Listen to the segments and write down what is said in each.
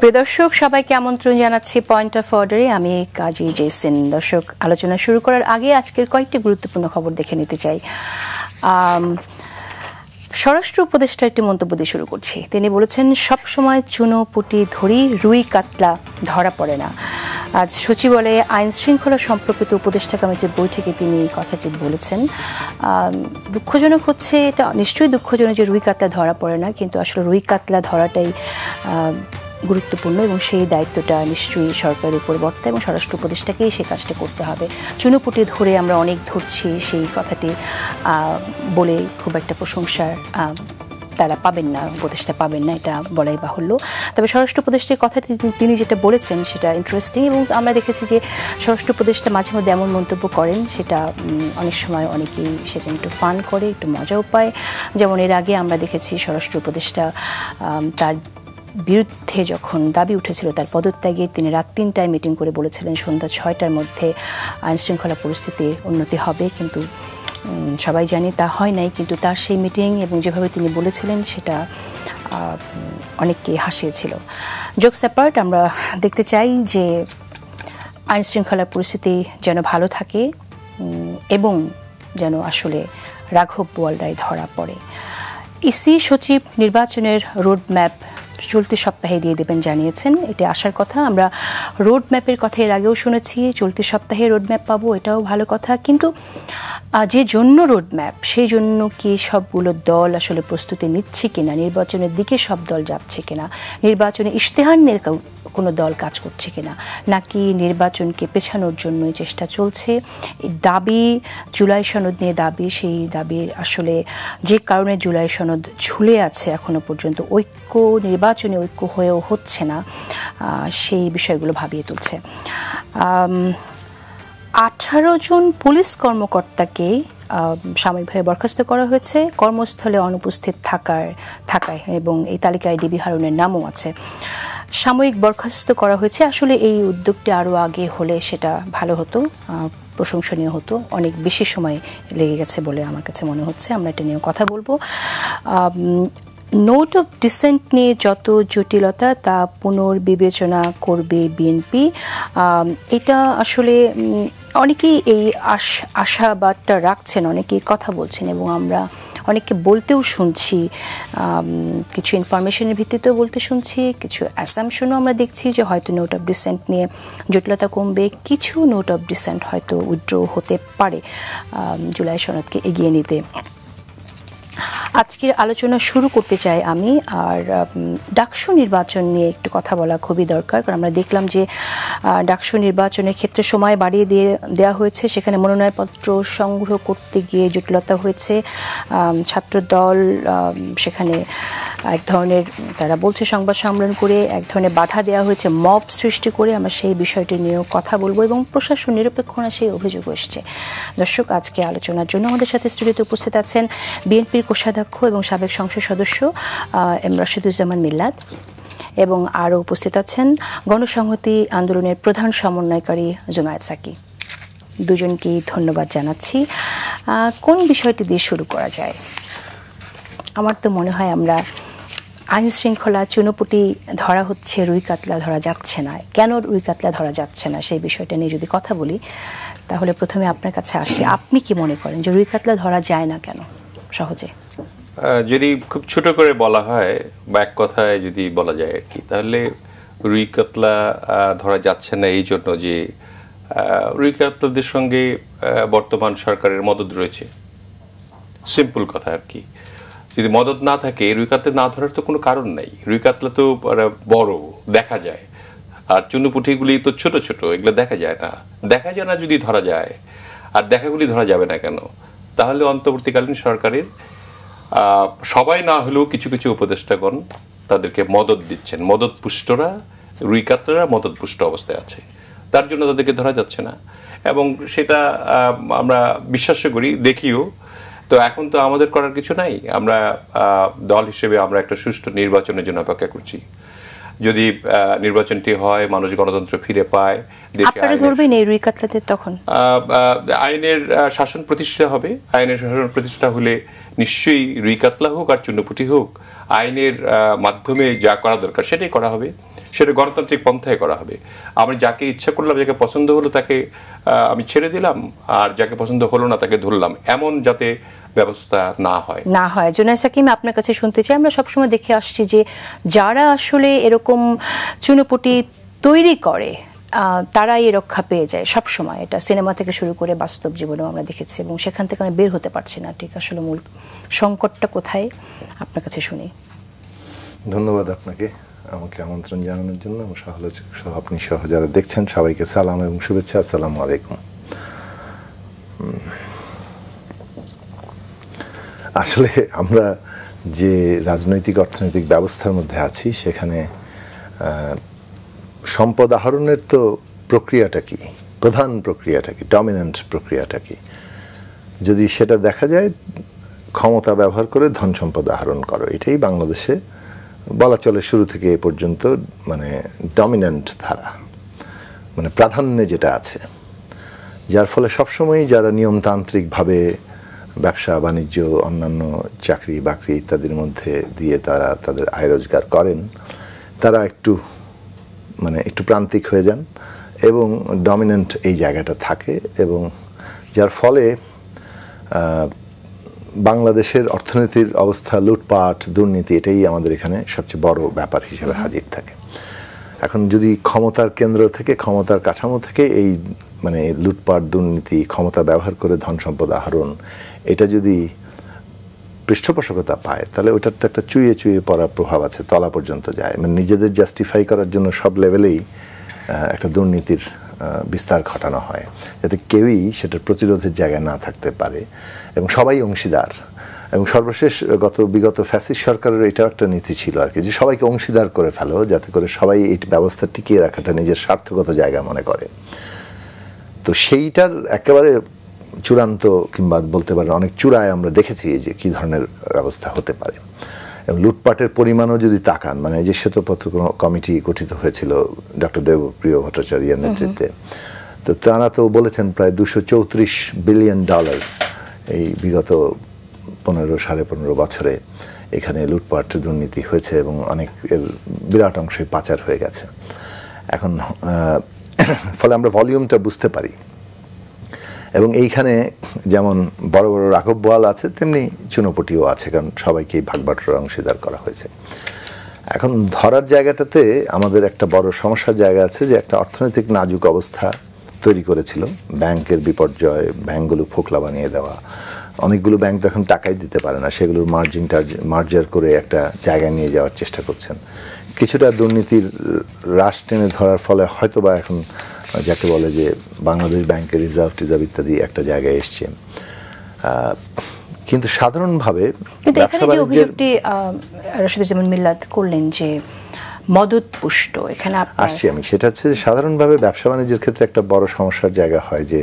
প্রিয় দর্শক, সবাইকে আমন্ত্রণ জানাচ্ছি পয়েন্ট অফ অর্ডারে। আমি কাজী জেসিন। দর্শক, আলোচনা শুরু করার আগে আজকের কয়েকটি গুরুত্বপূর্ণ খবর দেখে নিতে চাই। স্বরাষ্ট্র উপদেষ্টা একটি মন্তব্য দিয়ে শুরু করছি। তিনি বলেছেন, সবসময় চুনো পুঁটি ধরি, রুই কাতলা ধরা পড়ে না। আজ সচিবালয়ে আইন শৃঙ্খলা সম্পর্কিত উপদেষ্টা কমিটির বৈঠকে তিনি এই কথাটি বলেছেন। দুঃখজনক হচ্ছে, এটা নিশ্চয়ই দুঃখজনক যে রুই কাতলা ধরা পড়ে না, কিন্তু আসলে রুই কাতলা ধরাটাই গুরুত্বপূর্ণ এবং সেই দায়িত্বটা নিশ্চয়ই সরকারের উপর বর্তায় এবং স্বরাষ্ট্র উপদেষ্টাকেই সেই কাজটা করতে হবে। চুনোপুঁটি ধরে আমরা অনেক ধরছি, সেই কথাটি বলে খুব একটা প্রশংসার তারা পাবেন না, উপদেষ্টা পাবেন না, এটা বলাই বাহুল্য। তবে স্বরাষ্ট্র উপদেষ্টার কথা তিনি যেটা বলেছেন সেটা ইন্টারেস্টিং, এবং আমরা দেখেছি যে স্বরাষ্ট্র উপদেষ্টা মাঝে মধ্যে এমন মন্তব্য করেন সেটা অনেক সময় অনেকেই সেটা একটু ফান করে, একটু মজাও পায়। যেমন এর আগে আমরা দেখেছি স্বরাষ্ট্র উপদেষ্টা তার বিরুদ্ধে যখন দাবি উঠেছিল তার পদত্যাগের, তিনি রাত ৩টায় মিটিং করে বলেছিলেন সন্ধ্যা ৬টার মধ্যে আইন শৃঙ্খলা পরিস্থিতির উন্নতি হবে, কিন্তু সবাই জানি তা হয় নাই। কিন্তু তার সেই মিটিং এবং যেভাবে তিনি বলেছিলেন সেটা অনেককে হাসিয়েছিল। জোকস অ্যাপার্ট, আমরা দেখতে চাই যে আইন শৃঙ্খলার পরিস্থিতি যেন ভালো থাকে এবং যেন আসলে রাঘব বোয়ালরায় ধরা পড়ে। ইসি সচিব নির্বাচনের রোডম্যাপ চলতি সপ্তাহে দিয়ে দেবেন জানিয়েছেন। এটা আসার কথা। আমরা রোড ম্যাপের কথা এর আগেও শুনেছি, চলতি সপ্তাহে রোড ম্যাপ পাবো, এটাও ভালো কথা। কিন্তু যে জন্য রোড ম্যাপ, সেই জন্য কি সবগুলো দল আসলে প্রস্তুতি নিচ্ছে কিনা, নির্বাচনের দিকে সব দল যাচ্ছে কিনা, নির্বাচনে ইশতেহার নিয়ে কোনো দল কাজ করছে কিনা, নাকি নির্বাচনকে পেছানোর জন্যই চেষ্টা চলছে। দাবি, জুলাই সনদ নিয়ে দাবি, সেই দাবির আসলে যে কারণে জুলাই সনদ ঝুলে আছে এখনো পর্যন্ত, নির্বাচনে ঐক্য হয়েও হচ্ছে না, সেই বিষয়গুলো ভাবিয়ে তুলছে। 18 জন পুলিশ কর্মকর্তাকে সাময়িকভাবে বরখাস্ত করা হয়েছে কর্মস্থলে অনুপস্থিত থাকায়, এবং এই তালিকায় ডিবি হারুনের নামও আছে। সাময়িক বরখাস্ত করা হয়েছে। আসলে এই উদ্যোগটি আরও আগে হলে সেটা ভালো হতো, প্রশংসনীয় হতো। অনেক বেশি সময় লেগে গেছে বলে আমার কাছে মনে হচ্ছে। আমরা এটা নিয়ে কথা বলবো। নোট অফ ডিসেন্ট নিয়ে যত জটিলতা তা পুনর্বিবেচনা করবে বিএনপি, এটা আসলে অনেকেই এই আশাবাদটা রাখছেন, অনেকেই কথা বলছেন এবং আমরা অনেককে বলতেও শুনছি, কিছু ইনফরমেশনের ভিত্তিতেও বলতে শুনছি, কিছু অ্যাসাম্পশনও আমরা দেখছি যে হয়তো নোট অফ ডিসেন্ট নিয়ে জটিলতা কমবে, কিছু নোট অফ ডিসেন্ট হয়তো উইথড্র হতে পারে জুলাই সনদকে এগিয়ে নিতে। আজকের আলোচনা শুরু করতে চাই আমি। আর ডাকসু নির্বাচন নিয়ে একটু কথা বলা খুবই দরকার, কারণ আমরা দেখলাম যে ডাকসু নির্বাচনের ক্ষেত্রে সময় বাড়িয়ে দেওয়া হয়েছে, সেখানে মনোনয়নপত্র সংগ্রহ করতে গিয়ে জটিলতা হয়েছে। ছাত্রদল সেখানে এক ধরনের, তারা বলছে সংবাদ সম্মেলন করে এক ধরনের বাধা দেওয়া হয়েছে, মব সৃষ্টি করে। আমরা সেই বিষয়টি নিয়েও কথা বলবো এবং প্রশাসন নিরপেক্ষ না সেই অভিযোগ এসছে। দর্শক, আজকে আলোচনার জন্য আমাদের সাথে স্টুডিওতে উপস্থিত আছেন বিএনপির কোষাধ্যক্ষ এবং সাবেক সংসদ সদস্য এম রাশিদুজ্জামান মিল্লাত, এবং আরও উপস্থিত আছেন গণসংহতি আন্দোলনের প্রধান সমন্বয়কারী জুনায়েদ সাকি। দুজনকেই ধন্যবাদ জানাচ্ছি। কোন বিষয়টি দিয়ে শুরু করা যায়? আমার তো মনে হয় আমরা আইন শৃঙ্খলা, চুনোপুঁটি ধরা হচ্ছে, রুই কাতলা ধরা যাচ্ছে না। কেন রুই কাতলা ধরা যাচ্ছে না সেই বিষয়টা নিয়ে যদি কথা বলি, তাহলে প্রথমে আপনার কাছে আসি। আপনি কি মনে করেন যে রুই কাতলা ধরা যায় না কেন সহজে? যদি খুব ছোট করে বলা হয় বা এক কথায় যদি বলা যায় আর কি, তাহলে রুই কাতলা ধরা যাচ্ছে না এই জন্য যে রুই কাতলাদের সঙ্গে বর্তমান সরকারের মদদ রয়েছে। সিম্পল কথা আর কি। যদি মদদ না থাকে, রুই কাতলা না ধরার তো কোনো কারণ নাই। রুই কাতলা তো বড়, দেখা যায়, আর চুনোপুঁটিগুলি তো ছোট ছোট, এগুলো দেখা যায় না। যদি ধরা যায়, আর দেখাগুলি ধরা যাবে না কেন? তাহলে অন্তর্বর্তীকালীন সরকারের সবাই না হলেও কিছু কিছু উপদেষ্টাগণ তাদেরকে মদদ দিচ্ছেন। মদতপুষ্টরা, রুই কাতলারা মদতপুষ্ট অবস্থায় আছে, তার জন্য তাদেরকে ধরা যাচ্ছে না, এবং সেটা আমরা বিশ্বাস করি, দেখিও। তো এখন তো আমাদের করার কিছু নাই। আমরা দল হিসেবে আমরা একটা সুষ্ঠু নির্বাচনের জন্য অপেক্ষা করছি। যদি নির্বাচনটি হয়, মানুষ গণতন্ত্র ফিরে পায়, আইনের শাসন প্রতিষ্ঠা হবে। আইনের শাসন প্রতিষ্ঠা হলে নিশ্চয়ই রুই কাতলা হোক আর চুনোপুঁটি হোক, আইনের মাধ্যমে যা করা দরকার সেটাই করা হবে। সেটা গণতান্ত্রিক পন্থায় করা হবে। আমি যাকে ইচ্ছা করলাম, যাকে পছন্দ হলো তাকে আমি ছেড়ে দিলাম, আর যাকে পছন্দ হলো না তাকে ধরলাম, এমন যাতে ব্যবস্থা না হয়। জুনায়েদ সাকিম, আপনার কাছে শুনতে চাই, আমরা সবসময় দেখে আসছি যে যারা আসলে এরকম চুনোপুটি তৈরি করে তারাই রক্ষা পেয়ে যায় সব সময়। এটা সিনেমা থেকে শুরু করে বাস্তব জীবনেও আমরা দেখেছি, এবং সেখান থেকে আমরা বের হতে পারছি না। ঠিক আসলে মূল সংকটটা কোথায়, আপনার কাছে শুনি। ধন্যবাদ আপনাকে আমাকে আমন্ত্রণ জানানোর জন্য। এবং সহালোচক সহ আপনি সহ যারা দেখছেন সবাইকে সালাম এবং শুভেচ্ছা। আসসালামু আলাইকুম। আসলে আমরা যে রাজনৈতিক অর্থনৈতিক ব্যবস্থার মধ্যে আছি সেখানে সম্পদ আহরণের তো প্রক্রিয়াটা কি, প্রধান প্রক্রিয়াটা কি, ডমিন্যান্ট প্রক্রিয়াটা কি, যদি সেটা দেখা যায় ক্ষমতা ব্যবহার করে ধন সম্পদ আহরণ করো, এটাই বাংলাদেশে বলা চলে শুরু থেকে এ পর্যন্ত মানে ডমিন্যান্ট ধারা, মানে প্রাধান্যে যেটা আছে, যার ফলে সবসময়ই যারা নিয়মতান্ত্রিকভাবে ব্যবসা বাণিজ্য অন্যান্য চাকরি বাকরি ইত্যাদির মধ্যে দিয়ে তারা তাদের আয় রোজগার করেন, তারা একটু প্রান্তিক হয়ে যান এবং ডমিন্যান্ট এই জায়গাটা থাকে, এবং যার ফলে বাংলাদেশের অর্থনীতির অবস্থা, লুটপাট, দুর্নীতি, এটাই আমাদের এখানে সবচেয়ে বড় ব্যাপার হিসেবে হাজির থাকে। এখন যদি ক্ষমতার কেন্দ্র থেকে, ক্ষমতার কাঠামো থেকে এই মানে লুটপাট, দুর্নীতি, ক্ষমতা ব্যবহার করে ধন সম্পদ আহরণ, এটা যদি পৃষ্ঠপোষকতা পায় তাহলে ওটার তো একটা চুইয়ে চুইয়ে পড়ার প্রভাব আছে, তলা পর্যন্ত যায়। মানে নিজেদের জাস্টিফাই করার জন্য সব লেভেলেই একটা দুর্নীতির বিস্তার ঘটানো হয়, যাতে কেউই সেটার প্রতিরোধের জায়গায় না থাকতে পারে এবং সবাই অংশীদার। এবং সর্বশেষ বিগত ফ্যাসিস্ট সরকারের এটাও একটা নীতি ছিল আর কি, যে সবাইকে অংশীদার করে ফেলো, যাতে করে সবাই এই ব্যবস্থা টিকিয়ে রাখাটা নিজের স্বার্থগত জায়গা মনে করে। তো সেইটার একেবারে চূড়ান্ত কিংবা বলতে পারেন অনেক চূড়ায় আমরা দেখেছি যে কি ধরনের ব্যবস্থা হতে পারে। এবং লুটপাটের পরিমাণও যদি তাকান, মানে যে শ্বেতপত্র কমিটি গঠিত হয়েছিল ডক্টর দেবপ্রিয় ভট্টাচার্যের নেতৃত্বে, তো তারা তো বলেছেন প্রায় $234 বিলিয়ন এই বিগত 15-15.5 বছরে এখানে লুটপাট দুর্নীতি হয়েছে এবং অনেক বিরাট অংশই পাচার হয়ে গেছে। এখন ফলে আমরা ভলিউমটা বুঝতে পারি। এবং এইখানে যেমন বড় বড় রাঘব বোয়াল আছে, তেমনি চুনোপুটিও আছে, কারণ সবাইকেই ভাগবাটোয়ারা অংশীদার করা হয়েছে। এখন ধরার জায়গাটাতে আমাদের একটা বড় সমস্যার জায়গা আছে, যে একটা অর্থনৈতিক নাজুক অবস্থা তৈরি করেছিল, ব্যাংকের বিপর্যয়, ব্যাংকগুলো ফোকলা বানিয়ে দেওয়া, অনেকগুলো ব্যাংক তো এখন টাকাই দিতে পারে না, সেগুলোর মার্জার করে একটা জায়গায় নিয়ে যাওয়ার চেষ্টা করছেন। কিছুটা দুর্নীতির রাশ টেনে ধরার ফলে হয়তো বা এখন যাকে বলে যে বাংলাদেশ ব্যাংকের রিজার্ভ টিজার্ভ ইত্যাদি একটা জায়গায় এসছে। কিন্তু সাধারণভাবে এখানে যে অভিযোগটি রশিদুজ্জামান মিল্লাত করলেন যে মদত পুষ্ট, এখানে আসছি আমি, সেটা হচ্ছে যে সাধারণভাবে ব্যবসা বাণিজ্যের ক্ষেত্রে একটা বড় সমস্যার জায়গা হয় যে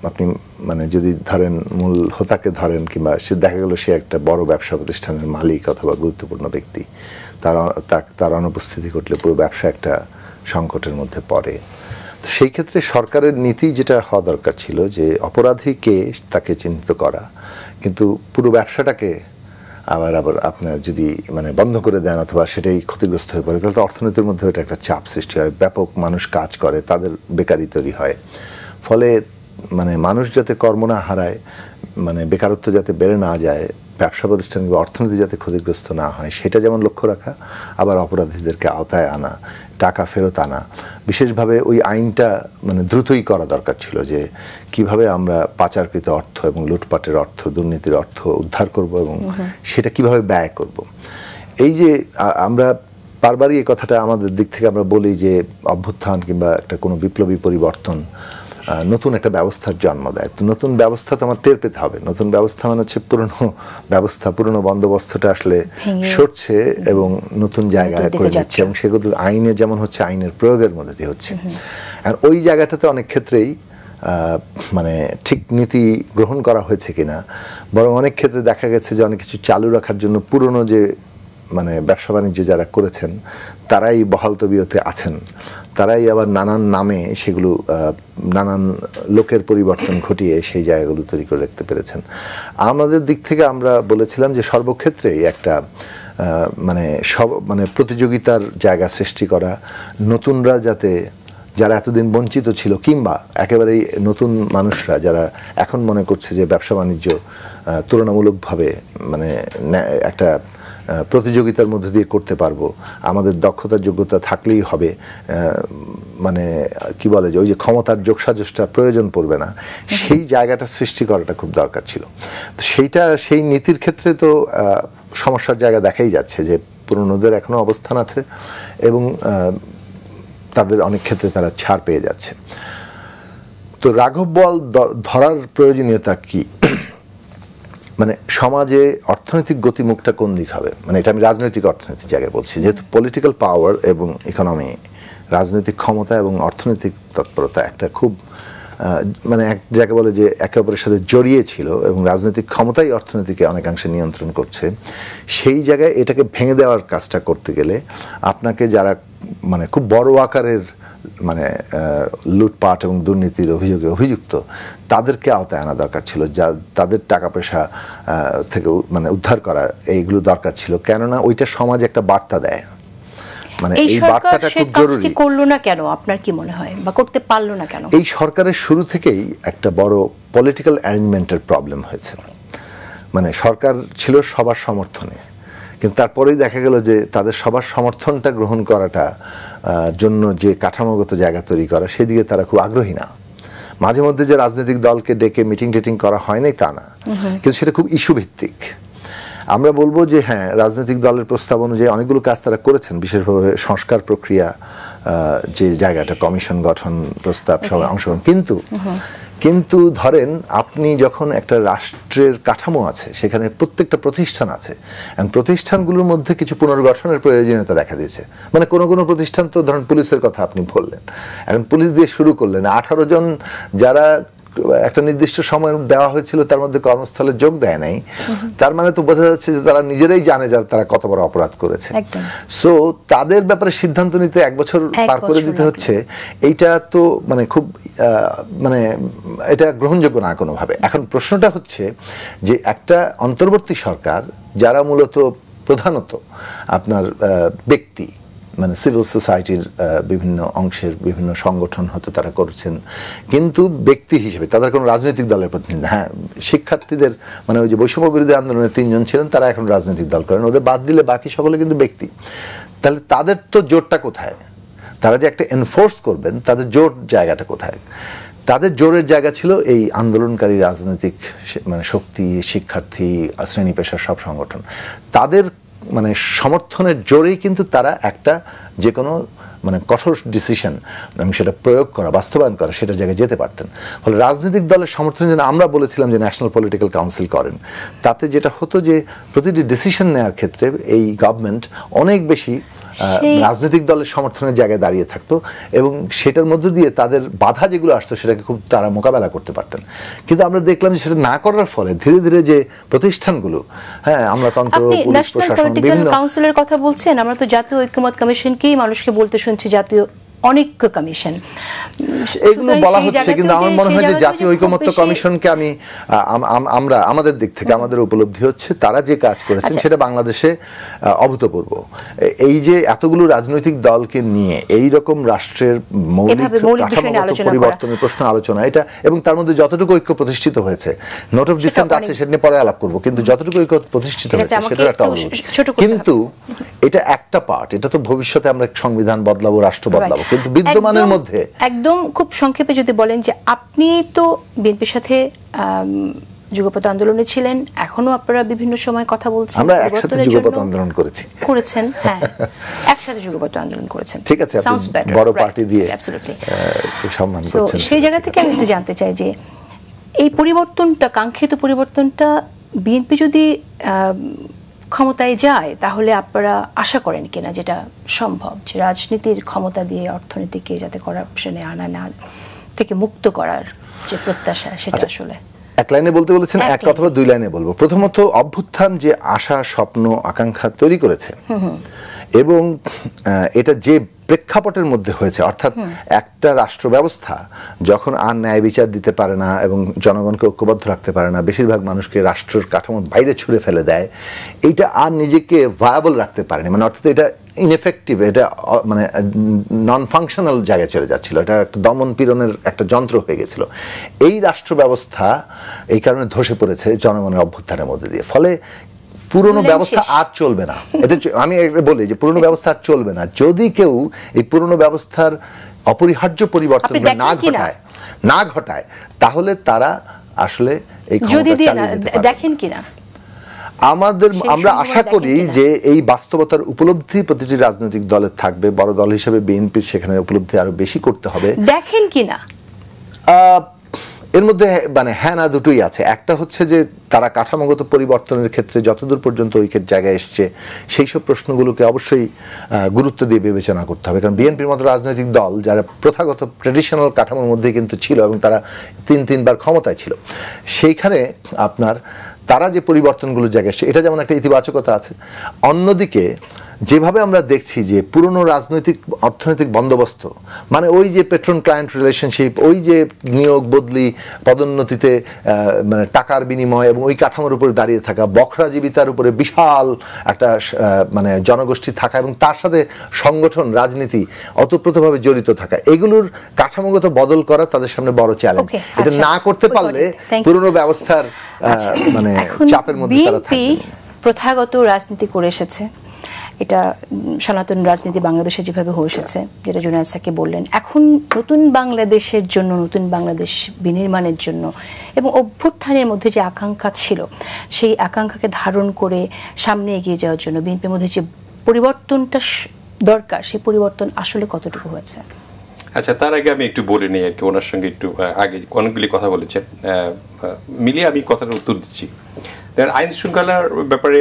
আপনি মানে যদি ধরেন মূল হোতাকে ধরেন, কিংবা সে দেখা গেল সে একটা বড় ব্যবসা প্রতিষ্ঠানের মালিক অথবা গুরুত্বপূর্ণ ব্যক্তি, তার অনুপস্থিতি ঘটলে পুরো ব্যবসা একটা সংকটের মধ্যে পড়ে। তো সেই ক্ষেত্রে সরকারের নীতি যেটা হওয়া দরকার ছিল, যে অপরাধীকে তাকে চিহ্নিত করা, কিন্তু পুরো ব্যবসাটাকে আবার আপনার যদি মানে বন্ধ করে দেন অথবা সেটাই ক্ষতিগ্রস্ত হয়ে পড়ে, তাহলে তো অর্থনীতির মধ্যে ওটা একটা চাপ সৃষ্টি হয়, ব্যাপক মানুষ কাজ করে, তাদের বেকারি তৈরি হয়। ফলে মানে মানুষ যাতে কর্ম না হারায়, মানে বেকারত্ব যাতে বেড়ে না যায়, ব্যবসা প্রতিষ্ঠান বা অর্থনীতি যাতে ক্ষতিগ্রস্ত না হয়, সেটা যেমন লক্ষ্য রাখা, আবার অপরাধীদেরকে আওতায় আনা, টাকা ফেরত আনা, বিশেষভাবে ওই আইনটা মানে দ্রুতই করা দরকার ছিল, যে কিভাবে আমরা পাচারকৃত অর্থ এবং লুটপাটের অর্থ, দুর্নীতির অর্থ উদ্ধার করব এবং সেটা কিভাবে ব্যয় করব। এই যে আমরা বারবারই এই কথাটা আমাদের দিক থেকে আমরা বলি যে অভ্যুত্থান কিংবা একটা কোনো বিপ্লবী পরিবর্তন নতুন একটা ব্যবস্থার জন্ম দেয়। তো নতুন ব্যবস্থা তো আমার টের পেতে হবে। নতুন ব্যবস্থা মানে হচ্ছে পুরনো ব্যবস্থা, পুরনো বন্দোবস্তটা আসলে সরছে এবং নতুন জায়গায় করে যাচ্ছে, এবং সেগুলো আইনে যেমন হচ্ছে আইনের প্রয়োগের মধ্যে দিয়ে হচ্ছে। আর ওই জায়গাটাতে অনেক ক্ষেত্রেই মানে ঠিক নীতি গ্রহণ করা হয়েছে কিনা, বরং অনেক ক্ষেত্রে দেখা গেছে যে অনেক কিছু চালু রাখার জন্য পুরনো যে মানে ব্যবসা বাণিজ্য যারা করেছেন তারাই বহাল তবিয়তে আছেন, তারাই আবার নানান নামে সেগুলো নানান লোকের পরিবর্তন ঘটিয়ে সেই জায়গাগুলো তৈরি করে রাখতে পেরেছেন। আমাদের দিক থেকে আমরা বলেছিলাম যে সর্বক্ষেত্রেই একটা মানে প্রতিযোগিতার জায়গা সৃষ্টি করা, নতুনরা যাতে যারা এতদিন বঞ্চিত ছিল কিংবা একেবারেই নতুন মানুষরা যারা এখন মনে করছে যে ব্যবসা বাণিজ্য তুলনামূলকভাবে মানে একটা প্রতিযোগিতার মধ্যে দিয়ে করতে পারবো, আমাদের দক্ষতা যোগ্যতা থাকলেই হবে, মানে কি বলে যে ওই যে ক্ষমতার যোগসাজশটা প্রয়োজন পড়বে না, সেই জায়গাটা সৃষ্টি করাটা খুব দরকার ছিল। তো সেই নীতির ক্ষেত্রে তো সমস্যার জায়গা দেখাই যাচ্ছে যে পুরনোদের এখনো অবস্থান আছে এবং তাদের অনেক ক্ষেত্রে তারা ছাড় পেয়ে যাচ্ছে। তো রাঘব বোয়াল ধরার প্রয়োজনীয়তা কি? মানে সমাজে অর্থনৈতিক গতিমুখটা কোন দিক হবে, মানে এটা আমি রাজনৈতিক অর্থনৈতিক জায়গায় বলছি, যেহেতু পলিটিক্যাল পাওয়ার এবং ইকোনমি, রাজনৈতিক ক্ষমতা এবং অর্থনৈতিক তৎপরতা একটা খুব মানে এক জায়গায় বলে যে একে অপরের সাথে জড়িয়ে ছিল এবং রাজনৈতিক ক্ষমতাই অর্থনীতিকে অনেকাংশে নিয়ন্ত্রণ করছে। সেই জায়গায় এটাকে ভেঙে দেওয়ার কাজটা করতে গেলে আপনাকে যারা মানে খুব বড় আকারের মানে লুটপাট এবং দুর্নীতির অভিযোগে অভিযুক্ত তাদেরকে আওতায় আনা দরকার ছিল, যা তাদের টাকা পয়সা থেকে মানে উদ্ধার করা, এইগুলো দরকার ছিল। কেননা ওইটা সমাজে একটা বার্তা দেয়, মানে এই বার্তাটা খুব জরুরি। করলো না কেন আপনার কি মনে হয়, বা করতে পারলো না কেন? এই সরকারের শুরু থেকেই একটা বড় পলিটিক্যাল অ্যারেঞ্জমেন্টের প্রবলেম হয়েছে। মানে সরকার ছিল সবার সমর্থনে, কিন্তু তারপরেই দেখা গেল যে তাদের সবার সমর্থনটা গ্রহণ করাটা জন্য যে কাঠামোগত জায়গা তৈরি করা, সেদিকে তারা খুব আগ্রহী না। মাঝে মধ্যে যে রাজনৈতিক দলকে ডেকে মিটিং টিটিং করা হয় নাই তা না, কিন্তু সেটা খুব ইস্যু ভিত্তিক। আমরা বলবো যে হ্যাঁ, রাজনৈতিক দলের প্রস্তাব অনুযায়ী অনেকগুলো কাজ তারা করেছেন, বিশেষভাবে সংস্কার প্রক্রিয়া, যে জায়গাটা কমিশন গঠন প্রস্তাব সব অংশগ্রহণ। কিন্তু ধরেন আপনি যখন একটা রাষ্ট্রের কাঠামো আছে, সেখানে প্রত্যেকটা প্রতিষ্ঠান আছে, এবং প্রতিষ্ঠানগুলোর মধ্যে কিছু পুনর্গঠনের প্রয়োজনীয়তা দেখা দিয়েছে। মানে কোনো কোনো প্রতিষ্ঠান, তো ধরেন পুলিশের কথা আপনি বললেন, এখন পুলিশ দিয়ে শুরু করলেন, 18 জন যারা একটা নির্দিষ্ট সময় দেওয়া হয়েছিল তার মধ্যে কর্মস্থলে যোগ দেয় নাই, তার মানে তো বোঝা যাচ্ছে যে তারা নিজেরাই জানে যে তারা কত বড় অপরাধ করেছে। সো তাদের ব্যাপারে সিদ্ধান্ত নিতে 1 বছর পার করে দিতে হচ্ছে। এইটা তো মানে খুব মানে এটা গ্রহণযোগ্য না কোনোভাবে। এখন প্রশ্নটা হচ্ছে যে একটা অন্তর্বর্তী সরকার যারা মূলত প্রধানত আপনার ব্যক্তি, মানে সিভিল সোসাইটির বিভিন্ন অংশের বিভিন্ন সংগঠন হয়তো তারা করছেন, কিন্তু ব্যক্তি হিসেবে তাদের কোনো রাজনৈতিক দলের প্রতিনিধি। হ্যাঁ, শিক্ষার্থীদের মানে ওই যে বৈষম্য বিরোধী আন্দোলনে 3 জন ছিলেন, তারা এখন রাজনৈতিক দল করেন, ওদের বাদ দিলে বাকি সকলে কিন্তু ব্যক্তি। তাহলে তাদের তো জোরটা কোথায়? তারা যে একটা এনফোর্স করবেন, তাদের জোর জায়গাটা কোথায়? তাদের জোরের জায়গা ছিল এই আন্দোলনকারী রাজনৈতিক মানে শক্তি, শিক্ষার্থী, শ্রেণী পেশার সব সংগঠন। তাদের মানে সমর্থনের জোরেই কিন্তু তারা একটা যে কোনো মানে কঠোর ডিসিশন এবং সেটা প্রয়োগ করা, বাস্তবায়ন করা, সেটার জায়গায় যেতে পারতেন। ফলে রাজনৈতিক দলের সমর্থনের জন্য আমরা বলেছিলাম যে ন্যাশনাল পলিটিক্যাল কাউন্সিল করেন। তাতে যেটা হতো যে প্রতিটি ডিসিশন নেওয়ার ক্ষেত্রে এই গভর্নমেন্ট অনেক বেশি রাজনৈতিক দলের সমর্থনের জায়গায় দাঁড়িয়ে থাকতো এবং সেটার মধ্য দিয়ে তাদের বাধা যেগুলো আসতো সেটাকে খুব তারা মোকাবেলা করতে পারতেন। কিন্তু আমরা দেখলাম যে সেটা না করার ফলে ধীরে ধীরে যে প্রতিষ্ঠানগুলো, হ্যাঁ, আমলাতন্ত্র, পুলিশ প্রশাসন, বিভিন্ন কাউন্সিলের কথা বলছেন, আমরা তো জাতীয় ঐক্যমত কমিশনকেই মানুষকে বলতে শুনছি জাতীয় অনৈক্য কমিশন, এগুলো বলা হচ্ছে। কিন্তু আমার মনে হয় যে জাতীয় ঐকমত্য কমিশনকে আমরা আমাদের দিক থেকে আমাদের উপলব্ধি হচ্ছে তারা যে কাজ করেছেন সেটা বাংলাদেশে অভূতপূর্ব। এই যে এতগুলো রাজনৈতিক দলকে নিয়ে এই রকম রাষ্ট্রের মৌলিক পরিবর্তনের প্রশ্ন আলোচনা, এটা এবং তার মধ্যে যতটুকু ঐক্য প্রতিষ্ঠিত হয়েছে, নোট অফ ডিসেন্ট আছে, সেটা নিয়ে পরে আলাপ করবো, কিন্তু যতটুকু ঐক্য প্রতিষ্ঠিত হয়েছে সেটার একটা অবস্থা। কিন্তু এটা একটা পার্ট, এটা তো ভবিষ্যতে আমরা সংবিধান বদলাবো, রাষ্ট্র বদলাবো, কিন্তু বিদ্যমানের মধ্যে একদম খুব সংক্ষেপে যদি বলেন যে আপনি তো বিএনপির সাথে যুগপৎ আন্দোলনে ছিলেন, এখনো আপনারা বিভিন্ন সময় কথা বলছেন, আমরা একসাথে যুগপৎ আন্দোলন করেছেন, হ্যাঁ, একসাথে যুগপৎ আন্দোলন করেছেন, ঠিক আছে, বড় পার্টি দিয়ে সম্মান করছেন। সেই জায়গা থেকে আমি একটু জানতে চাই যে এই পরিবর্তনটা, কাঙ্ক্ষিত পরিবর্তনটা বিএনপি যদি ক্ষমতায় যায় তাহলে আপনারা আশা করেন কিনা যেটা সম্ভব, যে রাজনীতির ক্ষমতা দিয়ে অর্থনীতিকে যাতে করাপশনে আনা না থেকে মুক্ত করার যে প্রত্যাশা, সেটা আসলে এক লাইনে বলতে বলেছেন, এক অথবা 2 লাইনে বলবো। প্রথমত, অভ্যুত্থান যে আশা, স্বপ্ন, আকাঙ্ক্ষা তৈরি করেছে, এবং এটা যে প্রেক্ষাপটের মধ্যে হয়েছে, অর্থাৎ একটা রাষ্ট্র ব্যবস্থা যখন আর ন্যায় বিচার দিতে পারে না এবং জনগণকে ঐক্যবদ্ধ রাখতে পারে না, বেশিরভাগ মানুষকে রাষ্ট্রের কাঠামোর বাইরে ছুড়ে ফেলে দেয়, এইটা আর নিজেকে ভায়াবল রাখতে পারেনি। মানে অর্থাৎ এটা ইনএফেক্টিভ, এটা মানে নন ফাংশনাল জায়গায় চলে যাচ্ছিল, এটা একটা দমন পীড়নের একটা যন্ত্র হয়ে গেছিল। এই রাষ্ট্র ব্যবস্থা এই কারণে ধসে পড়েছে জনগণের অভ্যুত্থানের মধ্যে দিয়ে। ফলে পুরনো ব্যবস্থা আর চলবে না। এটা আমি বলি যে পুরনো ব্যবস্থা আর চলবে না যদি কেউ এই পুরনো ব্যবস্থার অপরিহার্য পরিবর্তন না ঘটায়, তাহলে তারা আসলে এই দেখেন কিনা আমরা আশা করি যে এই বাস্তবতার উপলব্ধি প্রতিটি রাজনৈতিক দলের থাকবে। বড় দল হিসেবে বিএনপির সেখানে উপলব্ধি আরো বেশি করতে হবে। দেখেন কিনা এর মধ্যে মানে হ্যাঁ না দুটোই আছে। একটা হচ্ছে যে তারা কাঠামোগত পরিবর্তনের ক্ষেত্রে যতদূর পর্যন্ত ঐক্যের জায়গায় এসছে সেই সব প্রশ্নগুলোকে অবশ্যই গুরুত্ব দিয়ে বিবেচনা করতে হবে। কারণ বিএনপির মতো রাজনৈতিক দল যারা প্রথাগত ট্র্যাডিশনাল কাঠামোর মধ্যে কিন্তু ছিল এবং তারা তিনবার ক্ষমতায় ছিল, সেইখানে আপনার তারা যে পরিবর্তনগুলোর জায়গায় এসছে এটা যেমন একটা ইতিবাচকতা আছে। অন্যদিকে যেভাবে আমরা দেখছি যে পুরনো রাজনৈতিক অর্থনৈতিক বন্দোবস্ত, মানে ওই যে পেট্রন ক্লায়েন্ট রিলেশনশিপ, ওই যে নিয়োগ বদলি পদোন্নতিতে মানে টাকার বিনিময় এবং ওই কাঠামোর উপরে দাঁড়িয়ে থাকা, বখরাজীবিতার উপরে বিশাল একটা মানে জনগোষ্ঠী থাকা এবং তার সাথে সংগঠন রাজনীতি অতপ্রতভাবে জড়িত থাকা, এগুলোর কাঠামোগত বদল করা তাদের সামনে বড় চ্যালেঞ্জ। এটা না করতে পারলে পুরনো ব্যবস্থার মানে চাপের মধ্যে তারা থাকবে। প্রথাগত রাজনীতি করে এসেছে, এটা সনাতন রাজনীতি বাংলাদেশে যেভাবে হয়ে এসেছে, যেটা জুনায়েদ সাকি বললেন, এখন নতুন বাংলাদেশের জন্য, নতুন বাংলাদেশ বিনির্মাণের জন্য এবং অভ্যুত্থানের মধ্যে যে আকাঙ্ক্ষা ছিল, সেই আকাঙ্ক্ষাকে ধারণ করে সামনে এগিয়ে যাওয়ার জন্য বিএনপির মধ্যে যে পরিবর্তনটা দরকার, সেই পরিবর্তন আসলে কতটুকু হয়েছে? আচ্ছা, তার আগে আমি একটু বলে নিই আর কি, ওনার সঙ্গে একটু আগে অনেকগুলি কথা বলেছেন, মিলিয়ে আমি কথার উত্তর দিচ্ছি। আইন শৃঙ্খলার ব্যাপারে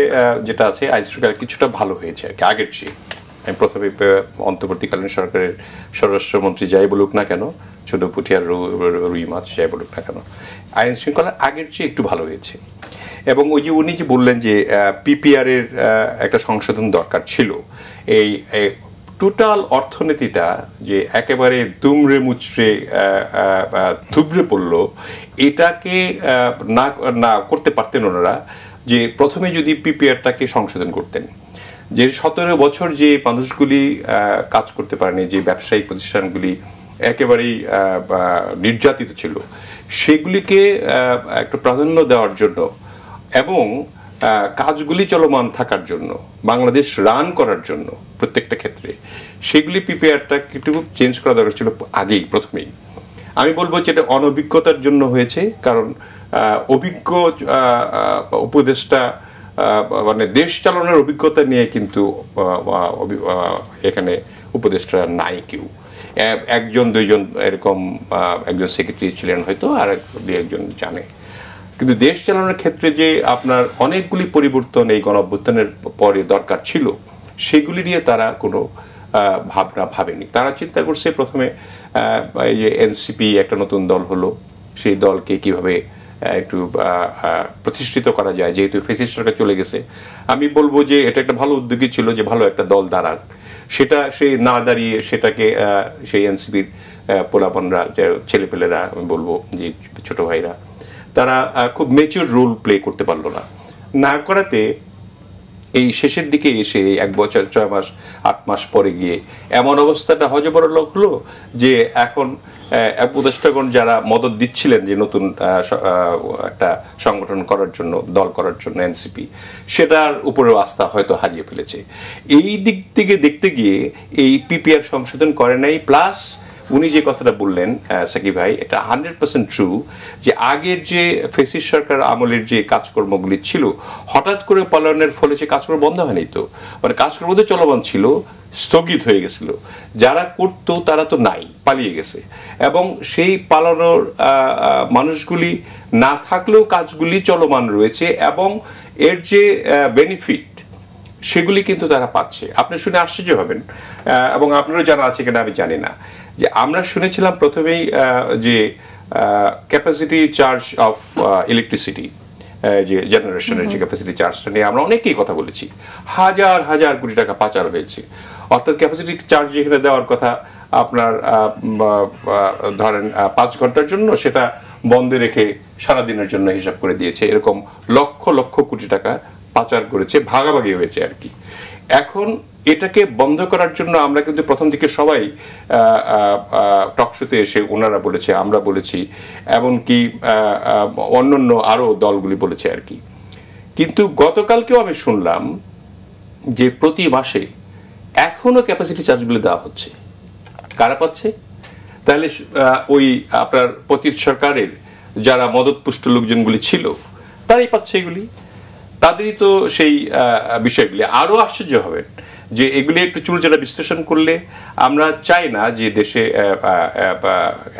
যেটা আছে, আইন শৃঙ্খলা কিছুটা ভালো হয়েছে আর কি আগের চেয়ে। আমি প্রথমে অন্তর্বর্তীকালীন সরকারের স্বরাষ্ট্রমন্ত্রী যাই বলুক না কেন, ছোট পুঠিয়ার রুই মাছ যাই বলুক না কেন, আইন শৃঙ্খলা আগের চেয়ে একটু ভালো হয়েছে। এবং ওই যে উনি যে বললেন যে পিপিআর এর একটা সংশোধন দরকার ছিল, এই টোটাল অর্থনীতিটা যে একেবারে দুমড়ে মুচড়ে থুবড়ে পড়লো, এটাকে না করতে পারতেন ওনারা যে প্রথমে যদি পিপিআরটাকে সংশোধন করতেন, যে 17 বছর যে মানুষগুলি কাজ করতে পারেনি, যে ব্যবসায়িক প্রতিষ্ঠানগুলি একেবারেই নির্যাতিত ছিল, সেগুলিকে একটু প্রাধান্য দেওয়ার জন্য এবং কাজগুলি চলমান থাকার জন্য, বাংলাদেশ রান করার জন্য প্রত্যেকটা ক্ষেত্রে, সেগুলি পিপিআরটা একটু চেঞ্জ করা দরকার ছিল আগেই, প্রথমেই। আমি বলবো যে এটা অনভিজ্ঞতার জন্য হয়েছে, কারণ অভিজ্ঞ উপদেষ্টা মানে দেশ চালানোর অভিজ্ঞতা নিয়ে কিন্তু এখানে উপদেষ্টা নাই কেউ। একজন দুইজন এরকম, একজন সেক্রেটারি ছিলেন হয়তো, আর একজন জানে। কিন্তু দেশ চালানোর ক্ষেত্রে যে আপনার অনেকগুলি পরিবর্তন এই গণঅভ্যুত্থানের পরে দরকার ছিল, সেগুলি নিয়ে তারা কোনো ভাবনা ভাবেনি। তারা চিন্তা করছে প্রথমে এই যে এনসিপি একটা নতুন দল হলো, সেই দলকে কিভাবে একটু প্রতিষ্ঠিত করা যায়, যেহেতু ফ্যাসিস্ট সরকার চলে গেছে। আমি বলবো যে এটা একটা ভালো উদ্যোগী ছিল যে ভালো একটা দল দাঁড়াক, সেটা সেই না দাঁড়িয়ে সেটাকে সেই এনসিপির পোলাপনরা, ছেলেপেলেরা, আমি বলবো যে ছোট ভাইরা, তারা খুব মেচিউর রোল প্লে করতে পারলো না করাতে এই শেষের দিকে এসে 1 বছর 6 মাস 8 মাস পরে গিয়ে এমন অবস্থাটা হজবরল হলো যে এখন উপদেষ্টাগণ যারা মদত দিচ্ছিলেন যে নতুন একটা সংগঠন করার জন্য, দল করার জন্য এনসিপি, সেটার উপরেও আস্থা হয়তো হারিয়ে ফেলেছে। এই দিক থেকে দেখতে গিয়ে এই পিপিআর সংশোধন করে নাই। প্লাস উনি যে কথাটা বললেন সাকিব ভাই, এটা 100% ট্রু, যে আগের যে ফ্যাসিস্ট সরকার আমলের যে কাজকর্মগুলি ছিল, হঠাৎ করে পালানোর ফলে সে কাজকর্ম বন্ধ হয়নি, তো মানে কাজকর্ম তো চলমান ছিল, স্থগিত হয়ে গেছিল। যারা করতো তারা তো নাই, পালিয়ে গেছে। এবং সেই পালানোর মানুষগুলি না থাকলেও কাজগুলি চলমান রয়েছে এবং এর যে বেনিফিট, সেগুলি কিন্তু তারা পাচ্ছে। আপনি শুনে আশ্চর্য হবেন, এবং আপনারও জানা আছে কিনা আমি জানি না, যে আমরা শুনেছিলাম প্রথমেই যে ক্যাপাসিটি চার্জ অফ ইলেকট্রিসিটি যে জেনারেশনের যে ক্যাপাসিটি চার্জটা নিয়ে আমরা অনেকেই কথা বলেছি, হাজার হাজার কোটি টাকা পাচার হয়েছে। অর্থাৎ ক্যাপাসিটি চার্জ যেখানে দেওয়ার কথা আপনার ধরেন 5 ঘন্টার জন্য, সেটা বন্ধে রেখে সারাদিনের জন্য হিসাব করে দিয়েছে। এরকম লক্ষ লক্ষ কোটি টাকা পাচার করেছে, ভাগাভাগি হয়েছে আর কি। এখন এটাকে বন্ধ করার জন্য আমরা কিন্তু প্রথম দিকে সবাই টকশোতে এসে ওনারা বলেছে, আমরা বলেছি, এমনকি অন্যান্য আরো দলগুলি বলেছে আর কি। কিন্তু গতকালকেও আমি শুনলাম যে প্রতি মাসে এখনো ক্যাপাসিটি চার্জগুলি দেওয়া হচ্ছে। কারা পাচ্ছে? তাহলে ওই আপনার পতিত সরকারের যারা মদতপুষ্ট লোকজনগুলি ছিল তারাই পাচ্ছে এগুলি, তাদেরই তো সেই বিষয়গুলি। আরো আশ্চর্য হবেন যে এগুলি একটু চুলচেরা বিশ্লেষণ করলে আমরা চাই না যে দেশে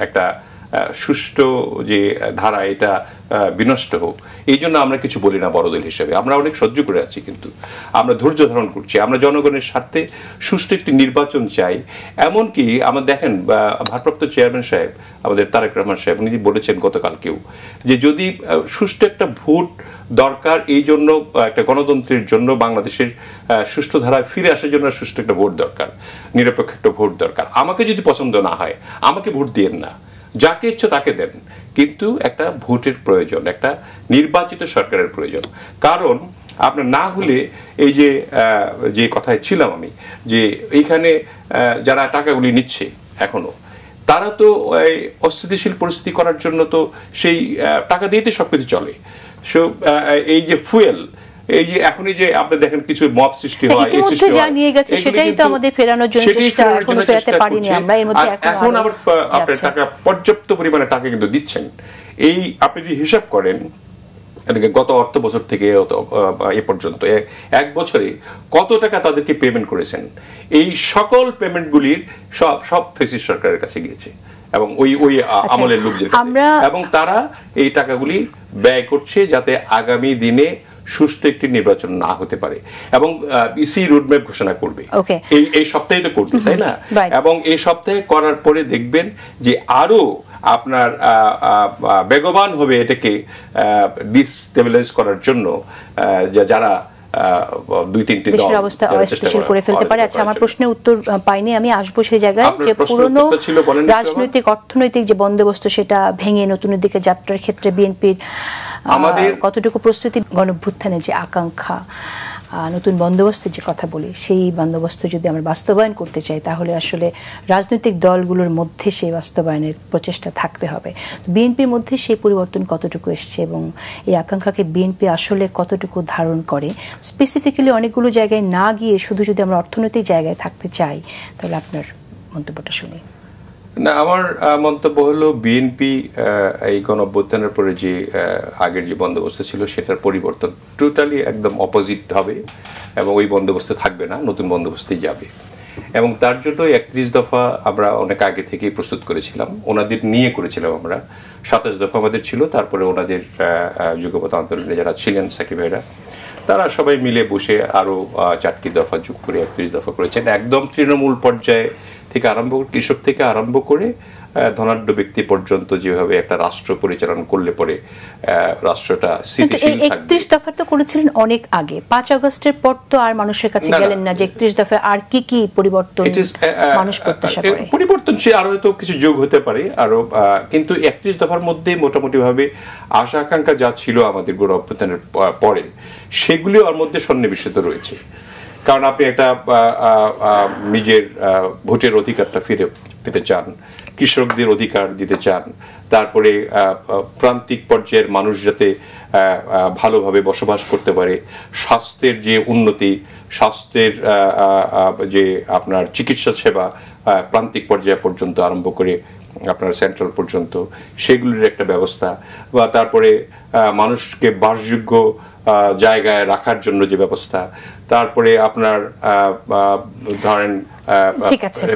একটা সুষ্ঠু যে ধারা এটা বিনষ্ট হোক, এই জন্য আমরা কিছু বলি না বড় দল হিসেবে। আমরা অনেক সহ্য করে আছি, কিন্তু আমরা ধৈর্য ধারণ করছি। আমরা জনগণের স্বার্থে সুষ্ঠু একটি নির্বাচন চাই। এমনকি আমরা দেখেন ভারপ্রাপ্ত চেয়ারম্যান সাহেব আমাদের তারেক রহমান সাহেব উনি বলেছেন গতকালকেও যে যদি সুষ্ঠু একটা ভোট দরকার, এই জন্য একটা গণতন্ত্রের জন্য বাংলাদেশের সুষ্ঠু ধারায় ফিরে আসার জন্য সুষ্ঠু একটা ভোট দরকার, নিরপেক্ষ একটা ভোট দরকার। আমাকে যদি পছন্দ না হয় আমাকে ভোট দিয়েন না, যাকে ইচ্ছে তাকে দেন, কিন্তু একটা ভোটের প্রয়োজন, একটা নির্বাচিত সরকারের প্রয়োজন। কারণ আপনার না হলে এই যে কথায় ছিলাম আমি, যে এইখানে যারা টাকাগুলি নিচ্ছে এখনো, তারা তো অস্থিতিশীল পরিস্থিতি করার জন্য তো সেই টাকা দিয়েই সবকিছু চলে। এই যে ফুয়েল, এই যে এখনই যে আপনি দেখেন কিছু মব সৃষ্টি হয়, এই সৃষ্টি হয়, নিয়ে গেছে, সেটাই তো আমাদের ফেরানোর জন্য চেষ্টা, এখনো ফেরাতে পারিনি আমরা। এর মধ্যে এখন আবার আপনার টাকা পর্যাপ্ত পরিমাণে টাকা কিন্তু দিচ্ছেন। এই আপনি যদি হিসাব করেন গত অর্থ বছর থেকে এ পর্যন্ত 1 বছরে কত টাকা তাদেরকে পেমেন্ট করেছেন, এই সকল পেমেন্টগুলির সব ফেসিস সরকারের কাছে গিয়েছে এবং ওই আমলের লোকদের কাছে, এবং তারা এই টাকাগুলি ব্যয় করছে যাতে আগামী দিনে সুষ্ঠু একটি নির্বাচন না হতে পারে। এবং ইসি রোডম্যাপ ঘোষণা করবে, এই সপ্তাহে তো করবে, তাই না? এবং এই সপ্তাহে করার পরে দেখবেন যে আরো আপনার বেগবান হবে এটাকে ডিস্টেবিলাইজ করার জন্য, যারা 2-3টি দল অবস্থা অস্থিতিশীল করে ফেলতে পারে। আচ্ছা, আমার প্রশ্নের উত্তর পাইনি, আমি আসবো সেই জায়গায় যে পুরনো রাজনৈতিক অর্থনৈতিক যে বন্দোবস্ত সেটা ভেঙে নতুনের দিকে যাত্রার ক্ষেত্রে বিএনপির আমাদের কতটুকু প্রস্তুতি, গণঅভ্যুত্থানের যে আকাঙ্ক্ষা, নতুন বন্দোবস্তের যে কথা বলি, সেই বন্দোবস্ত যদি আমরা বাস্তবায়ন করতে চাই তাহলে আসলে রাজনৈতিক দলগুলোর মধ্যে সেই বাস্তবায়নের প্রচেষ্টা থাকতে হবে। বিএনপির মধ্যে সেই পরিবর্তন কতটুকু এসছে এবং এই আকাঙ্ক্ষাকে বিএনপি আসলে কতটুকু ধারণ করে, স্পেসিফিক্যালি অনেকগুলো জায়গায় না গিয়ে শুধু যদি আমরা অর্থনৈতিক জায়গায় থাকতে চাই, তাহলে আপনার মন্তব্যটা শুনি। না, আমার মন্তব্য হলো বিএনপি এই গণঅভ্যুত্থানের পরে যে আগের যে বন্দোবস্ত ছিল সেটার পরিবর্তন টোটালি একদম অপোজিট হবে এবং ওই বন্দোবস্ত থাকবে না, নতুন বন্দোবস্তেই যাবে। এবং তার জন্য 31 দফা আমরা অনেক আগে থেকেই প্রস্তুত করেছিলাম, ওনাদের নিয়ে করেছিলাম আমরা। 27 দফা আমাদের ছিল, তারপরে ওনাদের যুগপৎ আন্দোলনে যারা ছিলেন সাকিব ভাইরা, তারা সবাই মিলে বসে আরো 4টি দফা যোগ করে 31 দফা করেছেন। একদম তৃণমূল পর্যায়ে থেকে আরম্ভ, কৃষক থেকে আরম্ভ করে ধনাঢ্য ব্যক্তি পর্যন্ত যেভাবে একটা রাষ্ট্র পরিচালনা করলে পরে রাষ্ট্রটা স্থিতিশীল থাকবে। 31 দফা তো করেছিলেন অনেক আগে, 5 আগস্টের পর তো আর মানুষের কাছে গেলেন না যে 31 দফায় আর কি পরিবর্তন মানুষ প্রত্যাশা করে। পরিবর্তন সে আরো হয়তো কিছু যোগ হতে পারে আরো, কিন্তু 31 দফার মধ্যে মোটামুটি ভাবে আশা আকাঙ্ক্ষা যা ছিল আমাদের গণঅভ্যুত্থানের পরে সেগুলিও ওর মধ্যে সন্নিবেশিত রয়েছে। কারণ আপনি একটা নিজের ভোটের অধিকারটা ফিরে পেতে চান, কৃষকদের অধিকার দিতে চান, তারপরে প্রান্তিক পর্যায়ের মানুষ যাতে ভালোভাবে বসবাস করতে পারে, স্বাস্থ্যের যে উন্নতি, স্বাস্থ্যের যে আপনার চিকিৎসা সেবা প্রান্তিক পর্যায় পর্যন্ত আরম্ভ করে আপনার সেন্ট্রাল পর্যন্ত সেগুলির একটা ব্যবস্থা, বা তারপরে মানুষকে বাসযোগ্য জায়গায় রাখার জন্য যে ব্যবস্থা, তারপরে আপনার ধরেন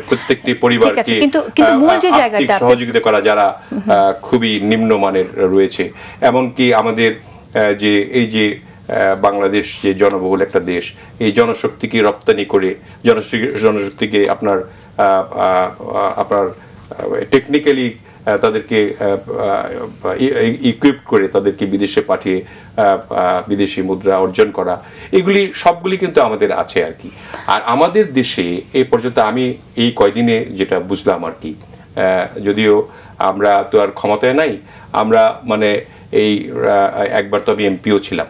প্রত্যেকটি পরিবারকে আর্থিক সহযোগিতা করা যারা খুবই নিম্নমানের রয়েছে। এমনকি আমাদের যে এই যে বাংলাদেশ যে জনবহুল একটা দেশ, এই জনশক্তিকে রপ্তানি করে জনশক্তিকে আপনার টেকনিক্যালি তাদেরকে ইকুইপ করে তাদেরকে বিদেশে পাঠিয়ে বিদেশি মুদ্রা অর্জন করা, এগুলি সবগুলি কিন্তু আমাদের আছে আর কি। আর আমাদের দেশে এই পর্যন্ত আমি এই কয়দিনে যেটা বুঝলাম আর কি, যদিও আমরা তো আর ক্ষমতায় নাই, আমরা মানে এই একবার তো আমি এমপিও ছিলাম,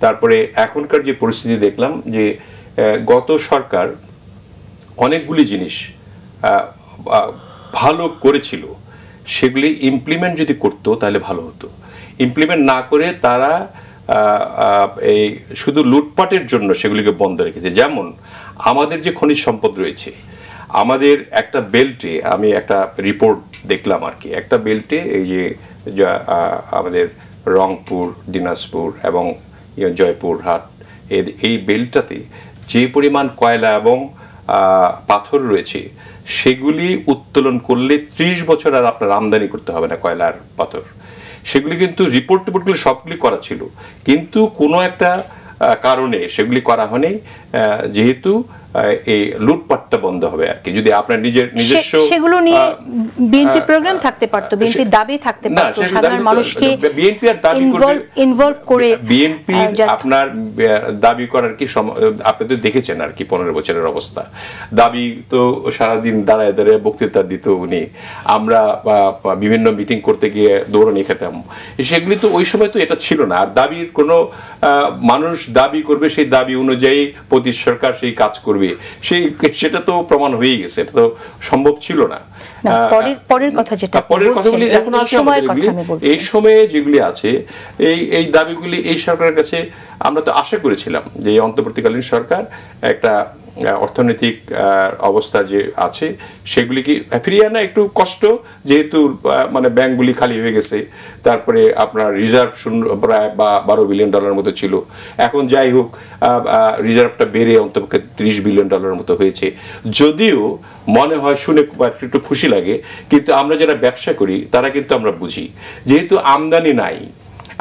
তারপরে এখনকার যে পরিস্থিতি দেখলাম যে গত সরকার অনেকগুলি জিনিস ভালো করেছিল, সেগুলি ইমপ্লিমেন্ট যদি করতো তাহলে ভালো হতো। ইমপ্লিমেন্ট না করে তারা এই শুধু লুটপাটের জন্য সেগুলিকে বন্ধ রেখেছে। যেমন আমাদের যে খনিজ সম্পদ রয়েছে, আমাদের একটা বেল্টে, আমি একটা রিপোর্ট দেখলাম আর কি, একটা বেল্টে এই যে আমাদের রংপুর, দিনাজপুর এবং জয়পুরহাট, এই বেল্টটাতে যে পরিমাণ কয়লা এবং পাথর রয়েছে, সেগুলি উত্তোলন করলে 30 বছর আর আপনার আমদানি করতে হবে না কয়লার পাথর। সেগুলি কিন্তু রিপোর্টগুলি সবগুলি করা ছিল, কিন্তু কোনো একটা কারণে সেগুলি করা হয়নি, যেহেতু এই লুটপাটটা বন্ধ হবে আর কি। যদি আপনার নিজস্ব সেগুলো নিয়ে বিএনপি প্রোগ্রাম থাকতে পারতো, বিএনপি দাবি থাকতে পারতো, সাধারণ মানুষকে বিএনপি আর দাবি ইনভলভ করে বিএনপি আপনার দাবি করার কি, আপনি তো দেখেছেন আর কি 15 বছরের অবস্থা। দাবি তো সারাদিন দাঁড়ায় দাঁড়ায় বক্তৃতা দিত উনি, আমরা বিভিন্ন মিটিং করতে গিয়ে দৌড়ানি খেতাম, সেগুলি তো ওই সময় তো এটা ছিল না। আর দাবির কোনো মানুষ দাবি করবে, সেই দাবি অনুযায়ী প্রতি সরকার সেই কাজ করবে, সেটা তো প্রমাণ হয়ে গেছে, এটা তো সম্ভব ছিল না। পরের কথা যেটা পরের কথাগুলি এখন আছে, এই সময়ে যেগুলি আছে এই দাবিগুলি এই সরকারের কাছে আমরা তো আশা করেছিলাম যে অন্তর্বর্তীকালীন সরকার একটা অর্থনৈতিক অবস্থা যে আছে সেগুলিকে ফিরিয়ে আনা একটু কষ্ট, যেহেতু মানে ব্যাংকগুলি খালি হয়ে গেছে, তারপরে আপনার রিজার্ভ প্রায় $12 বিলিয়ন মতো ছিল, এখন যাই হোক রিজার্ভটা বেড়ে অন্তপক্ষে $30 বিলিয়ন মতো হয়েছে। যদিও মনে হয় শুনে একটু খুশি লাগে, কিন্তু আমরা যারা ব্যবসা করি তারা কিন্তু আমরা বুঝি, যেহেতু আমদানি নাই,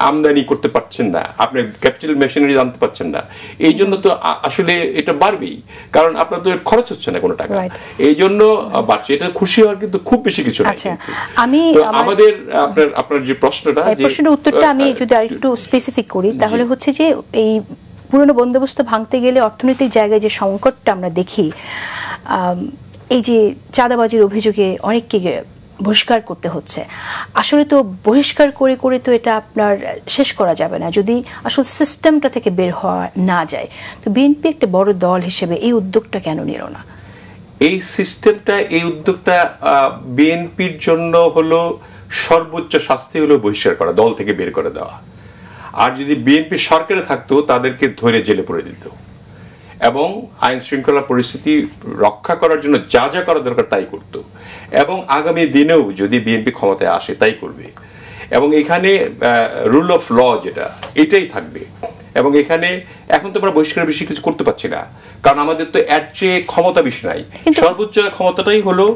আমদানি করতে পারছেন না, আপনি ক্যাপিটাল মেশিনারি আনতে পারছেন না, এই জন্য তো আসলে এটা বাড়বেই, কারণ আপনার তো খরচ হচ্ছে না কোনো টাকা, এই জন্য বাড়ছে। এটা খুশি হওয়ার কিন্তু খুব বেশি কিছু নাই। আমি আমাদের আপনার যে প্রশ্নটা, প্রশ্নের উত্তরটা আমি যদি আরেকটু স্পেসিফিক করি, তাহলে হচ্ছে যে এই পুরনো বন্দোবস্ত ভাঙতে গেলে অর্থনৈতিক জায়গায় যে সংকটটা আমরা দেখি, এই যে চাঁদাবাজির অভিযোগে অনেককে বহিষ্কার করতে হচ্ছে, আসলে তো বহিষ্কার করে করে তো এটা আপনার শেষ করা যাবে না যদি আসলে সিস্টেমটা থেকে বের হওয়া না যায়। তো বিএনপি একটা বড় দল হিসেবে এই উদ্যোগটা কেন নিল না? এই সিস্টেমটা, এই উদ্যোগটা বিএনপির জন্য হলো সর্বোচ্চ শাস্তি হলো বহিষ্কার করা, দল থেকে বের করে দেওয়া। আর যদি বিএনপি সরকারে থাকতো তাদেরকে ধরে জেলে পুরে দিত এবং আইন শৃঙ্খলা পরিস্থিতি রক্ষা করার জন্য যা যা করা দরকার তাই করত, এবং আগামী দিনেও যদি বিএনপি ক্ষমতায় আসে তাই করবে। এবং এখানে রুল অফ ল যেটা, এটাই থাকবে। এবং এখানে এখন তো আমরা বহিষ্কার বেশি কিছু করতে পারছি না, কারণ আমাদের তো এর চেয়ে ক্ষমতা বেশি নাই, সর্বোচ্চ ক্ষমতাটাই হলো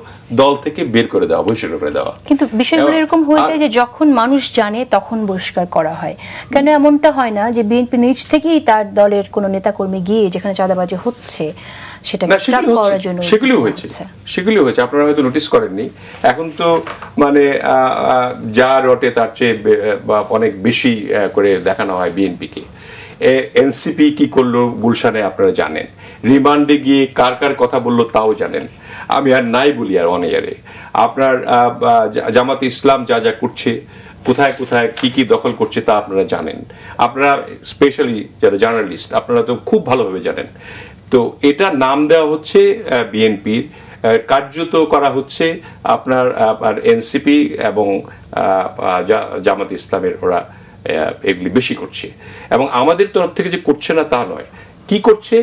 দল থেকে বের করে দেওয়া, বহিষ্কার করে দেওয়া। কিন্তু বিষয়গুলো এরকম হয়ে যায় যে যখন মানুষ জানে তখন বহিষ্কার করা হয়, কেন এমনটা হয় না যে বিএনপি নিজ থেকেই তার দলের কোনো নেতাকর্মী গিয়ে যেখানে চাঁদাবাজি হচ্ছে সেটাকে স্টপ করার জন্য? সেগুলি হয়েছে, আপনারা হয়তো নোটিস করেননি। এখন তো মানে যা রটে তার চেয়ে অনেক বেশি করে দেখানো হয় বিএনপিকে। এনসিপি কি করলো গুলশানে আপনারা জানেন, রিমান্ডে গিয়ে কার কার কথা বললো তাও জানেন, আমি আর নাই বলি আর অন এয়ারে। আপনার জামাতে ইসলাম যা যা করছে, কোথায় কোথায় কি কি দখল করছে তা আপনারা জানেন, আপনারা স্পেশালি যারা জার্নালিস্ট আপনারা তো খুব ভালোভাবে জানেন। তো এটা নাম দেওয়া হচ্ছে বিএনপির, কার্যত করা হচ্ছে আপনার এনসিপি এবং জামাত ইসলামের, ওরা এগুলি বেশি করছে। এবং আমাদের তরফ থেকে যে করছে না তা নয়, কি করছে,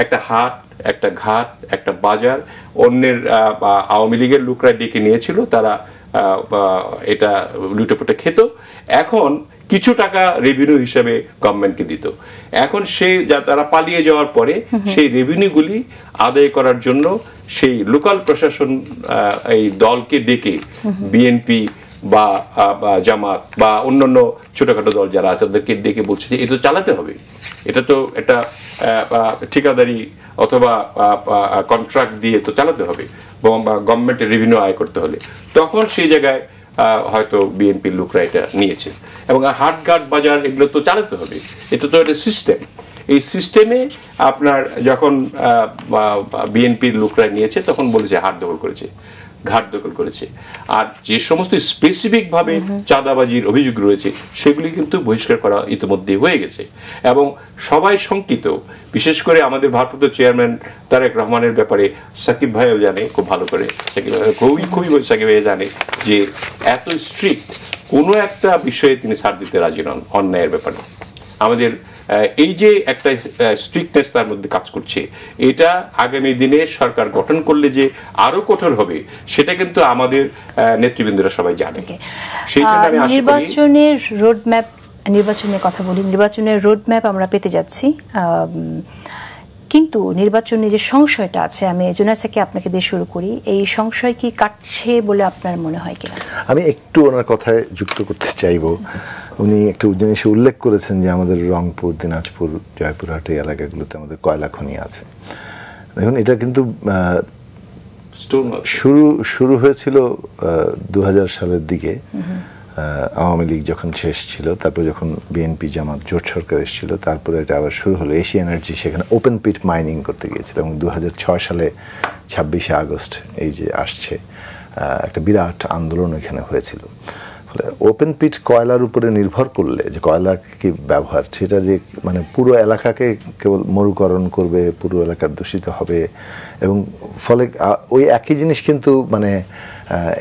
একটা হাট, একটা ঘাট, একটা বাজার অন্যের আওয়ামী লীগের লোকরা ডেকে নিয়েছিল, তারা এটা লুটেপুটে খেত, এখন কিছু টাকা রেভিনিউ হিসেবে গভর্নমেন্টকে দিত। এখন সেই তারা পালিয়ে যাওয়ার পরে সেই রেভিনিউগুলি আদায় করার জন্য সেই লোকাল প্রশাসন এই দলকে ডেকে বিএনপি বা জামাত বা অন্যান্য ছোটখাটো দল যারা আছে তাদেরকে ডেকে বলছে যে এটা চালাতে হবে, এটা তো একটা ঠিকাদারি অথবা কন্ট্রাক্ট দিয়ে তো চালাতে হবে, গভর্নমেন্টের রেভিনিউ আয় করতে হলে। তখন সেই জায়গায় হয়তো বিএনপির লোকরা এটা নিয়েছে। এবং হাটঘাট বাজার এগুলো তো চালাতে হবে, এটা তো একটা সিস্টেম। এই সিস্টেমে আপনার যখন বিএনপির লোকরা নিয়েছে তখন বলেছে হাট দখল করেছে, ঘাট দখল করেছে। আর যে সমস্ত স্পেসিফিক ভাবে চাঁদাবাজির অভিযোগ রয়েছে সেগুলি কিন্তু বহিষ্কার করা ইতিমধ্যে হয়ে গেছে। এবং সবাই শঙ্কিত, বিশেষ করে আমাদের ভারপ্রাপ্ত চেয়ারম্যান তারেক রহমানের ব্যাপারে সাকিব ভাইও জানে খুব ভালো করে, খুবই সাকিব ভাই জানে যে এত স্ট্রিক্ট কোনো একটা বিষয়ে তিনি ছাড় দিতে রাজি নন অন্যায়ের ব্যাপারে। আমাদের এই যে একটা স্ট্রিক্টনেস তার মধ্যে কাজ করছে, এটা আগামী দিনে সরকার গঠন করলে যে আরো কঠোর হবে সেটা কিন্তু আমাদের নেতৃবৃন্দরা সবাই জানে। সেই জন্য আমি আশা করি নির্বাচনের রোডম্যাপ, নির্বাচনের কথা বলি, নির্বাচনের রোডম্যাপ আমরা পেতে যাচ্ছি, কিন্তু নির্বাচনে যে সংশয়টা আছে, আমি জোনাসাকে আপনাকে দিয়ে শুরু করি, এই সংশয় কি কাটছে বলে আপনার মনে হয় কিনা? আমি একটু ওনার কথায় যুক্ত করতে চাইব। উনি একটু জিনিস উল্লেখ করেছেন যে আমাদের রংপুর, দিনাজপুর, জয়পুরহাট এই এলাকাগুলোতে আমাদের কয়লা খনি আছে। দেখুন, এটা কিন্তু শুরু হয়েছিল 2000 সালের দিকে, আওয়ামী লীগ যখন শেষ ছিল, তারপর যখন বিএনপি জামাত জোট সরকার এসেছিল, তারপরে এটা আবার শুরু হলো। এশিয়া এনার্জি সেখানে ওপেন পিট মাইনিং করতে গিয়েছিল এবং 2006 সালে 26শে আগস্ট এই যে আসছে একটা বিরাট আন্দোলন এখানে হয়েছিল। ফলে ওপেন পিট কয়লার উপরে নির্ভর করলে, যে কয়লার কি ব্যবহার, সেটা যে মানে পুরো এলাকাকে কেবল মরুকরণ করবে, পুরো এলাকার দূষিত হবে, এবং ফলে ওই একই জিনিস কিন্তু মানে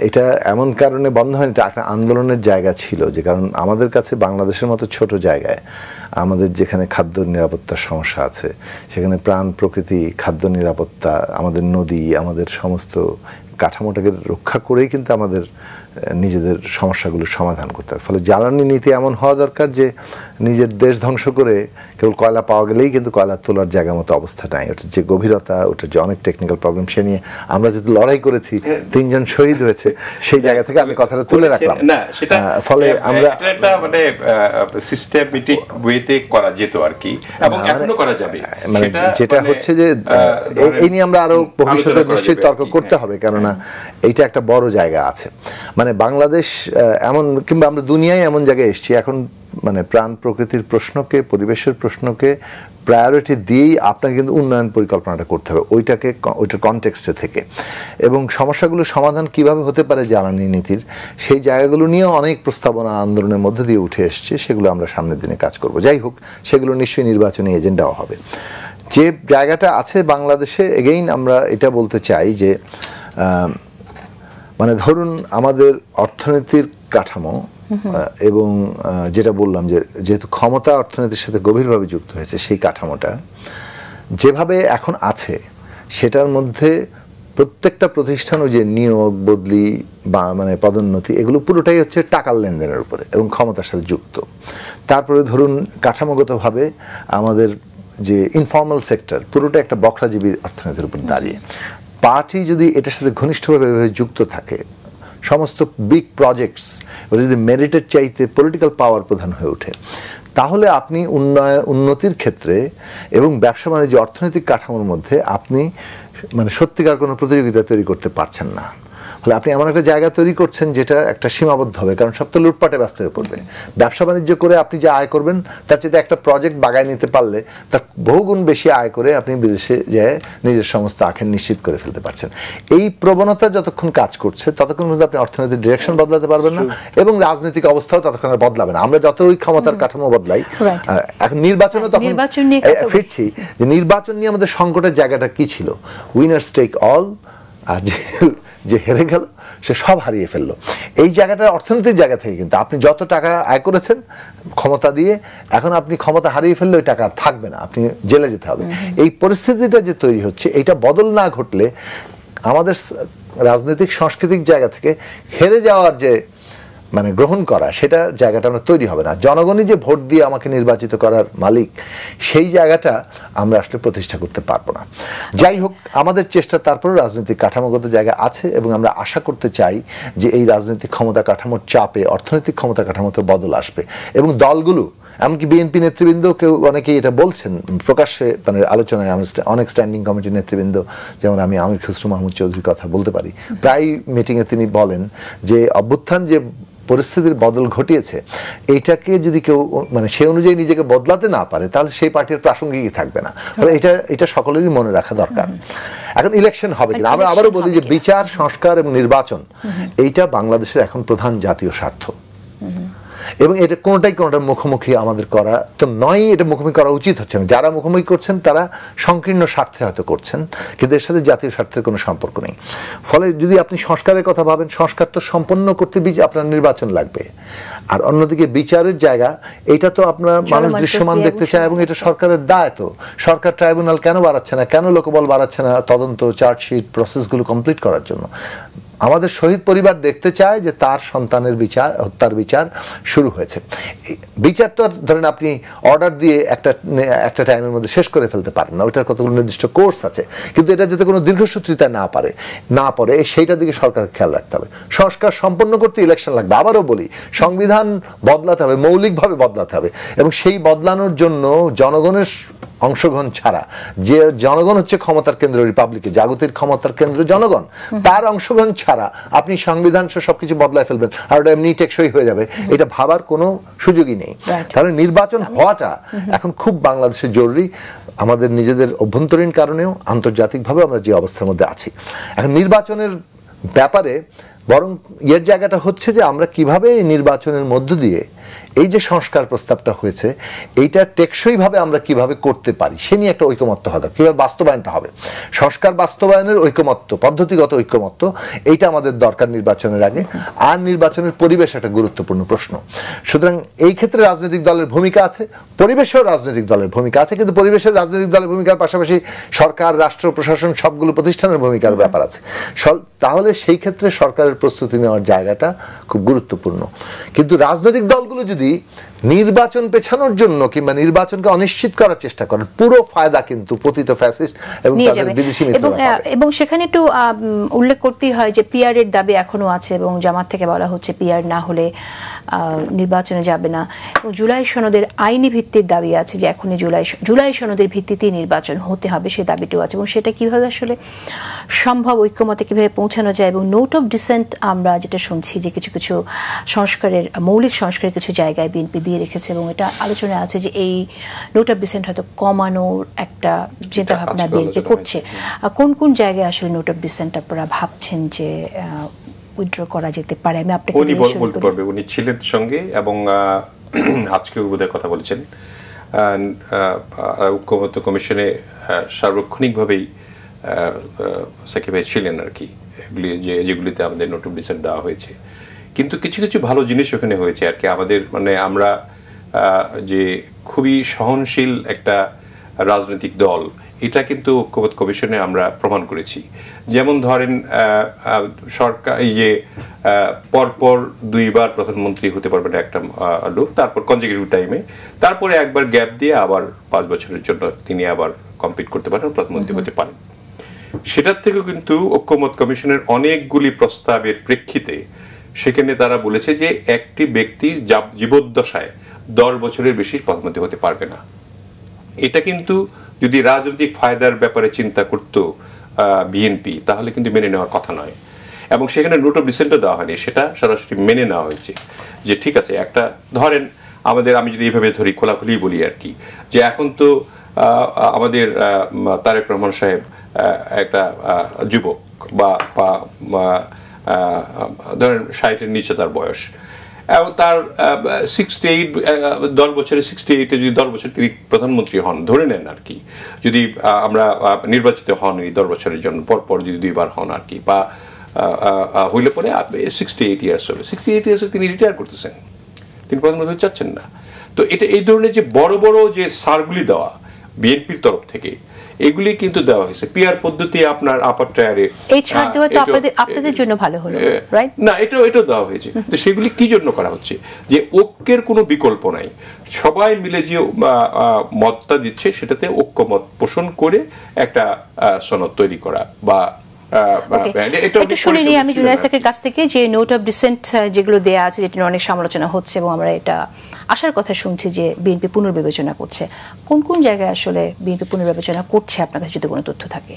এটা এমন কারণে বন্ধ হয়নি, এটা একটা আন্দোলনের জায়গা ছিল। যে কারণ আমাদের কাছে বাংলাদেশের মতো ছোট জায়গায় আমাদের যেখানে খাদ্য নিরাপত্তার সমস্যা আছে, সেখানে প্রাণ প্রকৃতি, খাদ্য নিরাপত্তা, আমাদের নদী, আমাদের সমস্ত কাঠামোটাকে রক্ষা করেই কিন্তু আমাদের নিজেদের সমস্যাগুলোর সমাধান করতে হবে। ফলে জ্বালানি নীতি এমন হওয়া দরকার যে নিজের দেশ ধ্বংস করে কেবল কয়লা পাওয়া গেলেই কিন্তু কয়লা তোলার জায়গা মতো অবস্থা নাই। ওটার যে গভীরতা, ওটার যে অনেক টেকনিক্যাল প্রবলেম, সে নিয়ে আমরা যেহেতু লড়াই করেছি, 3 জন শহীদ হয়েছে, সেই জায়গা থেকে আমি কথাটা তুলে রাখলাম। ফলে আমরা একটা মানে সিস্টেমেটিক ওয়েতে করা যেত আর কি, এবং এখনো করা যাবে। মানে যেটা হচ্ছে যে এই নিয়ে আমরা আরো ভবিষ্যতে নিশ্চয়ই তর্ক করতে হবে, কেননা এইটা একটা বড় জায়গা আছে। মানে বাংলাদেশ এমন, কিংবা আমরা দুনিয়ায় এমন জায়গায় এসেছি এখন, মানে প্রাণ প্রকৃতির প্রশ্নকে, পরিবেশের প্রশ্নকে প্রায়োরিটি দিয়েই আপনাকে কিন্তু উন্নয়ন পরিকল্পনাটা করতে হবে, ওইটার কনটেক্সটে থেকে। এবং সমস্যাগুলোর সমাধান কিভাবে হতে পারে জ্বালানি নীতির, সেই জায়গাগুলো নিয়েও অনেক প্রস্তাবনা আন্দোলনের মধ্যে দিয়ে উঠে এসছে, সেগুলো আমরা সামনের দিনে কাজ করব। যাই হোক, সেগুলো নিশ্চয়ই নির্বাচনী এজেন্ডাও হবে। যে জায়গাটা আছে বাংলাদেশে, এগেইন আমরা এটা বলতে চাই যে মানে ধরুন আমাদের অর্থনীতির কাঠামো, এবং যেটা বললাম যে যেহেতু ক্ষমতা অর্থনীতির সাথে গভীরভাবে যুক্ত হয়েছে, সেই কাঠামোটা যেভাবে এখন আছে, সেটার মধ্যে প্রত্যেকটা প্রতিষ্ঠানও যে নিয়োগ, বদলি বা মানে পদোন্নতি, এগুলো পুরোটাই হচ্ছে টাকার লেনদেনের উপরে এবং ক্ষমতার সাথে যুক্ত। তারপরে ধরুন কাঠামোগতভাবে আমাদের যে ইনফর্মাল সেক্টর, পুরোটা একটা বখরাজীবী অর্থনীতির উপর দাঁড়িয়ে। পার্টি যদি এটার সাথে ঘনিষ্ঠভাবে যুক্ত থাকে, সমস্ত বিগ প্রজেক্টস যদি মেরিটের চাইতে পলিটিক্যাল পাওয়ার প্রধান হয়ে ওঠে, তাহলে আপনি উন্নতির ক্ষেত্রে এবং ব্যবসা বাণিজ্য অর্থনৈতিক কাঠামোর মধ্যে আপনি মানে সত্যিকার কোনো প্রতিযোগিতা তৈরি করতে পারছেন না। ফলে আপনি এমন একটা জায়গা তৈরি করছেন যেটা একটা সীমাবদ্ধ হবে, কারণ সব তো লুটপাটে ব্যস্ত হয়ে পড়বে। ব্যবসা বাণিজ্য করে আপনি যে আয় করবেন, তার চেয়ে একটা প্রজেক্ট বাগায় নিতে পারলে তার বহুগুণ বেশি আয় করে আপনি বিদেশে যেয়ে নিজের সমস্ত আখের নিশ্চিত করে ফেলতে পারছেন। এই প্রবণতা যতক্ষণ কাজ করছে, ততক্ষণ পর্যন্ত আপনি অর্থনৈতিক ডিরেকশন বদলাতে পারবেন না, এবং রাজনৈতিক অবস্থাও ততক্ষণ আর বদলাবে না। আমরা যত ওই ক্ষমতার কাঠামো বদলাই, এখন নির্বাচনে তখন ফিরছি যে নির্বাচন নিয়ে আমাদের সংকটের জায়গাটা কি ছিল, উইনার্স টেক অল, আর যে হেরে গেল সে সব হারিয়ে ফেললো। এই জায়গাটা অর্থনীতির জায়গা থেকে কিন্তু আপনি যত টাকা আয় করেছেন ক্ষমতা দিয়ে, এখন আপনি ক্ষমতা হারিয়ে ফেললে ওই টাকা আর থাকবে না, আপনি জেলে যেতে হবে। এই পরিস্থিতিটা যে তৈরি হচ্ছে, এইটা বদল না ঘটলে আমাদের রাজনৈতিক সাংস্কৃতিক জায়গা থেকে হেরে যাওয়ার যে মানে গ্রহণ করা, সেটা জায়গাটা আমরা তৈরি হবে না। জনগণই যে ভোট দিয়ে আমাকে নির্বাচিত করার মালিক, সেই জায়গাটা আমরা আসলে প্রতিষ্ঠা করতে পারবো না। যাই হোক, আমাদের চেষ্টা তারপরে রাজনৈতিক কাঠামোগত জায়গা আছে, এবং আমরা আশা করতে চাই যে এই রাজনৈতিক ক্ষমতা কাঠামোর চাপে অর্থনৈতিক ক্ষমতা কাঠামোতে বদল আসবে, এবং দলগুলো এমনকি বিএনপি নেতৃবৃন্দ কেউ অনেকেই এটা বলছেন প্রকাশ্যে, মানে আলোচনায় অনেক স্ট্যান্ডিং কমিটির নেতৃবৃন্দ, যেমন আমি আমির খসরু মাহমুদ চৌধুরীর কথা বলতে পারি, প্রায় মিটিংয়ে তিনি বলেন যে অভ্যুত্থান যে পরিস্থিতির বদল ঘটিয়েছে এইটাকে যদি কেউ মানে সে অনুযায়ী নিজেকে বদলাতে না পারে তাহলে সেই পার্টির প্রাসঙ্গিকই থাকবে না। এটা সকলেরই মনে রাখা দরকার। এখন ইলেকশন হবে কিনা, আমরা আবারও বলি যে বিচার, সংস্কার এবং নির্বাচন এইটা বাংলাদেশের এখন প্রধান জাতীয় স্বার্থ, এবং এটা কোনোটার মুখোমুখি আমাদের করা তো নয়, এটা মুখোমুখি করা উচিত হচ্ছে না। যারা মুখোমুখি করছেন তারা সংকীর্ণ স্বার্থে হয়তো করছেন, কিন্তু এর সাথে জাতীয় স্বার্থের কোনো সম্পর্ক নেই। ফলে যদি আপনি সংস্কারের কথা ভাবেন, সংস্কার তো সম্পন্ন করতে আপনার নির্বাচন লাগবে, আর অন্যদিকে বিচারের জায়গা এটা তো আপনার মানুষ দৃশ্যমান দেখতে চায়, এবং এটা সরকারের দায়। তো সরকার ট্রাইব্যুনাল কেন বাড়াচ্ছে না, কেন লোকবল বাড়াচ্ছে না তদন্ত, চার্জশিট, প্রসেসগুলো কমপ্লিট করার জন্য? আমাদের শহীদ পরিবার দেখতে চায় যে তার সন্তানের বিচার, হত্যার বিচার শুরু হয়েছে। বিচার তো ধরেন আপনি অর্ডার দিয়ে একটা টাইমের মধ্যে শেষ করে ফেলতে পারেন না, ওইটার কতগুলো নির্দিষ্ট কোর্স আছে, কিন্তু এটা যাতে কোনো দীর্ঘসূত্রিতা না পড়ে সেইটার দিকে সরকারের খেয়াল রাখতে হবে। সংস্কার সম্পন্ন করতে ইলেকশন লাগবে। আবারও বলি, সংবিধান বদলাতে হবে, মৌলিকভাবে বদলাতে হবে, এবং সেই বদলানোর জন্য জনগণের অংশগ্রহণ ছাড়া, যে জনগণ হচ্ছে ক্ষমতার কেন্দ্র, রিপাবলিকে জাগতিক ক্ষমতার কেন্দ্র জনগণ, তার অংশগ্রহণ ছাড়া আপনি সংবিধান সবকিছু বদলায় ফেলবেন আর ওটা এমনি টেকসই হয়ে যাবে, এটা ভাবার কোনো সুযোগই নেই। তাহলে নির্বাচন হওয়াটা এখন খুব বাংলাদেশে জরুরি, আমাদের নিজেদের অভ্যন্তরীণ কারণেও, আন্তর্জাতিকভাবে আমরা যে অবস্থার মধ্যে আছি। এখন নির্বাচনের ব্যাপারে বরং এর জায়গাটা হচ্ছে যে আমরা কিভাবে নির্বাচনের মধ্য দিয়ে এই যে সংস্কার প্রস্তাবটা হয়েছে এইটা টেকসইভাবে আমরা কিভাবে করতে পারি সে নিয়ে একটা ঐকমত্য হবে, কিভাবে বাস্তবায়নটা হবে, সংস্কার বাস্তবায়নের ঐকমত্য, পদ্ধতিগত ঐকমত্য, এইটা আমাদের দরকার নির্বাচনের আগে। আর নির্বাচনের পরিবেশ একটা গুরুত্বপূর্ণ প্রশ্ন। সুতরাং এই ক্ষেত্রে রাজনৈতিক দলের ভূমিকা আছে, পরিবেশেও রাজনৈতিক দলের ভূমিকা আছে, কিন্তু পরিবেশের রাজনৈতিক দলের ভূমিকার পাশাপাশি সরকার, রাষ্ট্র প্রশাসন সবগুলো প্রতিষ্ঠানের ভূমিকার ব্যাপার আছে। তাহলে সেই ক্ষেত্রে সরকারের প্রস্তুতি নেওয়ার জায়গাটা খুব গুরুত্বপূর্ণ। কিন্তু রাজনৈতিক দলগুলো যদি নির্বাচন পেছানোর জন্য কিংবা নির্বাচনকে অনিশ্চিত করার চেষ্টা করেন, পুরো ফায়দা কিন্তু পতিত ফ্যাসিস্ট এবং তাদের বিদেশি মিত্ররা। এবং সেখানে একটু উল্লেখ করতেই হয় যে পিআর এর দাবি এখনো আছে, এবং জামাত থেকে বলা হচ্ছে পিআর না হলে নির্বাচনে যাবে না, এবং জুলাই সনদের আইনি ভিত্তির দাবি আছে যে এখনই জুলাই সনদের ভিত্তিতেই নির্বাচন হতে হবে, সেই দাবিটাও আছে। এবং সেটা কিভাবে আসলে সম্ভব, ঐক্যমতে কিভাবে পৌঁছানো যায়, এবং নোট অফ ডিসেন্ট আমরা যেটা শুনছি যে কিছু কিছু সংস্কারের, মৌলিক সংস্কারের কিছু জায়গায় বিএনপি দিয়ে রেখেছে, এবং এটা আলোচনা আছে যে এই নোট অফ ডিসেন্ট হয়তো কমানোর একটা চিন্তা ভাবনা বিএনপি করছে। কোন কোন জায়গায় আসলে নোট অফ ডিসেন্ট আপনারা ভাবছেন যে উইথড্র করা যেতে পারে? আমি আপনাকে বলতে পারবে, উনি ছিলেন সঙ্গে, এবং আজকে বোধহয় কথা বলেছেন ঐক্যমত্য কমিশনে সার্বক্ষণিকভাবেই সাকিব ভাই ছিলেন আর কি, যেগুলিতে আমাদের নোট অফ ডিসেন্ট দেওয়া হয়েছে। কিন্তু কিছু কিছু ভালো জিনিস ওখানে হয়েছে আর কি। আমাদের মানে আমরা যে খুবই সহনশীল একটা রাজনৈতিক দল, এটা কিন্তু ঐক্যমত্য কমিশনে আমরা প্রমাণ করেছি। যেমন ধরেন সরকার এই যে পরপর দুইবার প্রধানমন্ত্রী হতে পারবেন একটা লোক, তারপর কনজিকিউটিভ টাইমে, তারপরে একবার গ্যাপ দিয়ে আবার 5 বছরের জন্য তিনি আবার কম্পিট করতে পারেন, প্রধানমন্ত্রী হতে পারেন। সেটার থেকেও কিন্তু ঐক্যমত্য কমিশনের অনেকগুলি প্রস্তাবের প্রেক্ষিতে সেখানে তারা বলেছে যে একটি ব্যক্তির জীবদ্দশায় 10 বছরের বেশি প্রধানমন্ত্রী হতে পারবে না। এটা কিন্তু যদি রাজনৈতিক ফায়দার ব্যাপারে চিন্তা করতো বিএনপি, তাহলে কিন্তু মেনে নেওয়ার কথা নয়। এবং সেখানে নোট অফ ডিসেন্টও দেওয়া হয়নি, সেটা সরাসরি মেনে নেওয়া হয়েছে যে ঠিক আছে, একটা ধরেন আমাদের, আমি যদি এইভাবে ধরি, খোলাখুলি বলি আর কি, যে এখন তো আমাদের তারেক রহমান সাহেব একটা যুবক, বা ধরেন 60-এর নিচে তার বয়স, এবং তার 10 বছরে 68-এ যদি 10 বছর তিনি প্রধানমন্ত্রী হন ধরে নেন আর কি, যদি আমরা নির্বাচিত হন এই 10 বছরের জন্য, পরপর যদি 2বার হন আর কি, বা হইলে পরে 68 ইয়ার্স হবে, 68 ইয়ার্সে তিনি রিটায়ার করতেছেন, তিনি প্রধানমন্ত্রী চাচ্ছেন না। তো এটা এই ধরনের যে বড় বড় যে সারগুলি দেওয়া বিএনপির তরফ থেকে, এগুলি কিন্তু দেওয়া হয়েছে পিআর পদ্ধতি। আপনার আপার টায়ারে এই ছাড় দেওয়া তো আপনাদের জন্য ভালো হলো, রাইট? না, এটাও দেওয়া হয়েছে। তো সেগুলি কি জন্য করা হচ্ছে? যে ঐক্যের কোনো বিকল্প নাই, সবাই মিলে যে মতটা দিচ্ছে সেটাতে ঐক্যমত পোষণ করে একটা সনদ তৈরি করা। বা একটু শুনে নিই আমি জুনায়েদ সাকির কাছ থেকে যে নোট অফ ডিসেন্ট যেগুলো দেয়া আছে, যেটা অনেক সমালোচনা হচ্ছে, এবং আমরা এটা আসার কথা শুনছি যে বিএনপি পুনর্বিবেচনা করছে। কোন কোন জায়গায় আসলে বিএনপি পুনর্বিবেচনা করছে আপনার কাছে যদি কোনো তথ্য থাকে?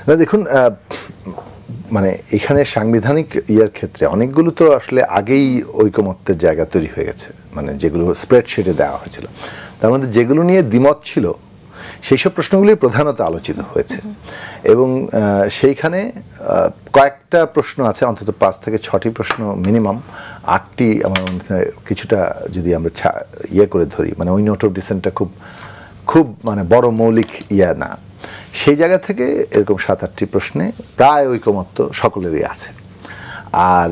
না দেখুন, মানে এখানে সাংবিধানিক ইয়ার ক্ষেত্রে অনেকগুলো তো আসলে আগেই ঐকমত্যের জায়গা তৈরি হয়ে গেছে, মানে যেগুলো স্প্রেডশিটে দেওয়া হয়েছিল। তার মধ্যে যেগুলো নিয়ে দ্বিমত ছিল সেই সব প্রশ্নগুলি প্রধানত আলোচিত হয়েছে এবং সেইখানে কয়েকটা প্রশ্ন আছে, অন্তত 5 থেকে 6টি প্রশ্ন মিনিমাম, 8টি আমার মনে কিছুটা যদি আমরা ইয়ে করে ধরি, মানে ওই নোট অফ ডিসেন্টটা খুব মানে বড় মৌলিক ইয়া না, সেই জায়গা থেকে এরকম 7-8টি প্রশ্নে প্রায় ঐকমত্য সকলেরই আছে। আর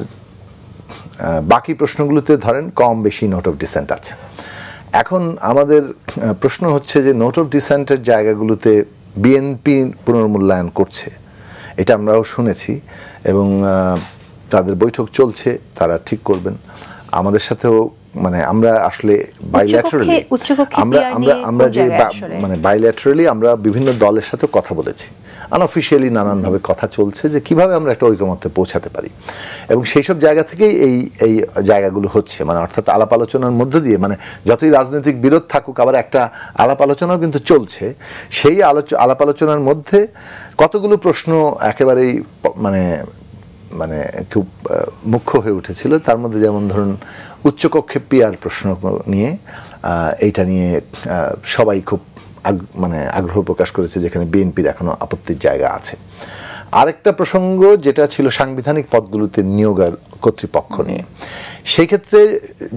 বাকি প্রশ্নগুলোতে ধরেন কম বেশি নোট অফ ডিসেন্ট আছে। এখন আমাদের প্রশ্ন হচ্ছে যে নোট অফ ডিসেন্টের জায়গাগুলোতে বিএনপি পুনর্মূল্যায়ন করছে, এটা আমরাও শুনেছি এবং তাদের বৈঠক চলছে, তারা ঠিক করবেন। আমাদের সাথেও মানে আমরা আসলে বাইল্যাটারালি আমরা যে মানে বাইল্যাটারালি আমরা বিভিন্ন দলের সাথে কথা বলেছি, আনঅফিশিয়ালি নানানভাবে কথা চলছে যে কিভাবে আমরা একটা ঐকমত্যে পৌঁছাতে পারি এবং সেই সব জায়গা থেকেই এই জায়গাগুলো হচ্ছে, মানে অর্থাৎ আলাপ আলোচনার মধ্য দিয়ে, মানে যতই রাজনৈতিক বিরোধ থাকুক আবার একটা আলাপ আলোচনাও কিন্তু চলছে। সেই আলাপ আলোচনার মধ্যে কতগুলো প্রশ্ন একেবারেই মানে খুব মুখ্য হয়ে উঠেছিল। তার মধ্যে যেমন ধরুন উচ্চকক্ষে পিয়ার প্রশ্ন নিয়ে, এইটা নিয়ে সবাই খুব মানে আগ্রহ প্রকাশ করেছে, যেখানে বিএনপির এখনো আপত্তির জায়গা আছে। আরেকটা প্রসঙ্গ যেটা ছিল সাংবিধানিক পদগুলোতে নিয়োগের কর্তৃপক্ষ নিয়ে, সেই ক্ষেত্রে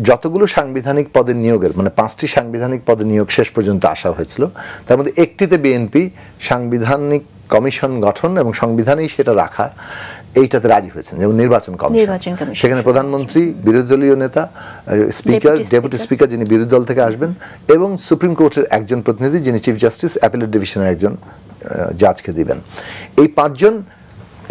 যতগুলো সাংবিধানিক পদের নিয়োগের মানে 5টি সাংবিধানিক পদে নিয়োগ শেষ পর্যন্ত আসা হয়েছিল, তার মধ্যে একটিতে বিএনপি সাংবিধানিক কমিশন গঠন এবং সংবিধানেই সেটা রাখা এইটাতে রাজি হয়েছেন, যেমন নির্বাচন কমিশন। সেখানে প্রধানমন্ত্রী, বিরোধী দলীয় নেতা, স্পিকার, ডেপুটি স্পিকার যিনি বিরোধী দল থেকে আসবেন এবং সুপ্রিম কোর্টের একজন প্রতিনিধি যিনি চিফ জাস্টিস, অ্যাপিলেট ডিভিশনের একজন জাজকে দিবেন। এই 5 জন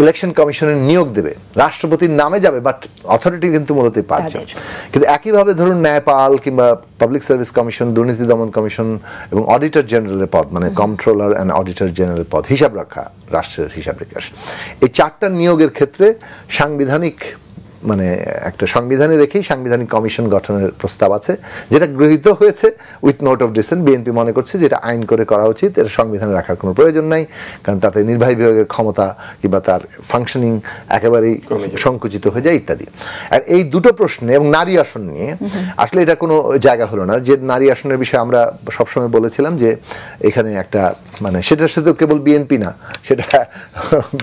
ইলেকশন কমিশনের নিয়োগ দেবে, রাষ্ট্রপতির নামে যাবে, বাট অথরিটি কিন্তু মূলত 5 জন। কিন্তু একইভাবে ধরুন ন্যায়পাল কিংবা পাবলিক সার্ভিস কমিশন, দুর্নীতি দমন কমিশন এবং অডিটর জেনারেলের পদ, মানে কন্ট্রোলার অ্যান্ড অডিটর জেনারেল পদ, হিসাব রাখা, রাষ্ট্রের হিসাব নিকাশ, এই 4টা নিয়োগের ক্ষেত্রে সাংবিধানিক মানে একটা সংবিধানে রেখেই সাংবিধানিক কমিশন গঠনের প্রস্তাব আছে, যেটা গৃহীত হয়েছে with note of dissent. BNP মনে করছে যেটা আইন করে করা উচিত, এটা সংবিধানে রাখার কোনো প্রয়োজন নাই, কারণ তাতে নির্বাহী বিভাগের ক্ষমতা কিংবা তার ফাংশনিং একেবারেই সংকুচিত হয়ে যায় ইত্যাদি। আর এই দুটো প্রশ্নে এবং নারী আসন নিয়ে আসলে এটা কোনো জায়গা হলো না। যে নারী আসনের বিষয়ে আমরা সবসময় বলেছিলাম যে এখানে একটা মানে সেটার সাথে কেবল বিএনপি না, সেটা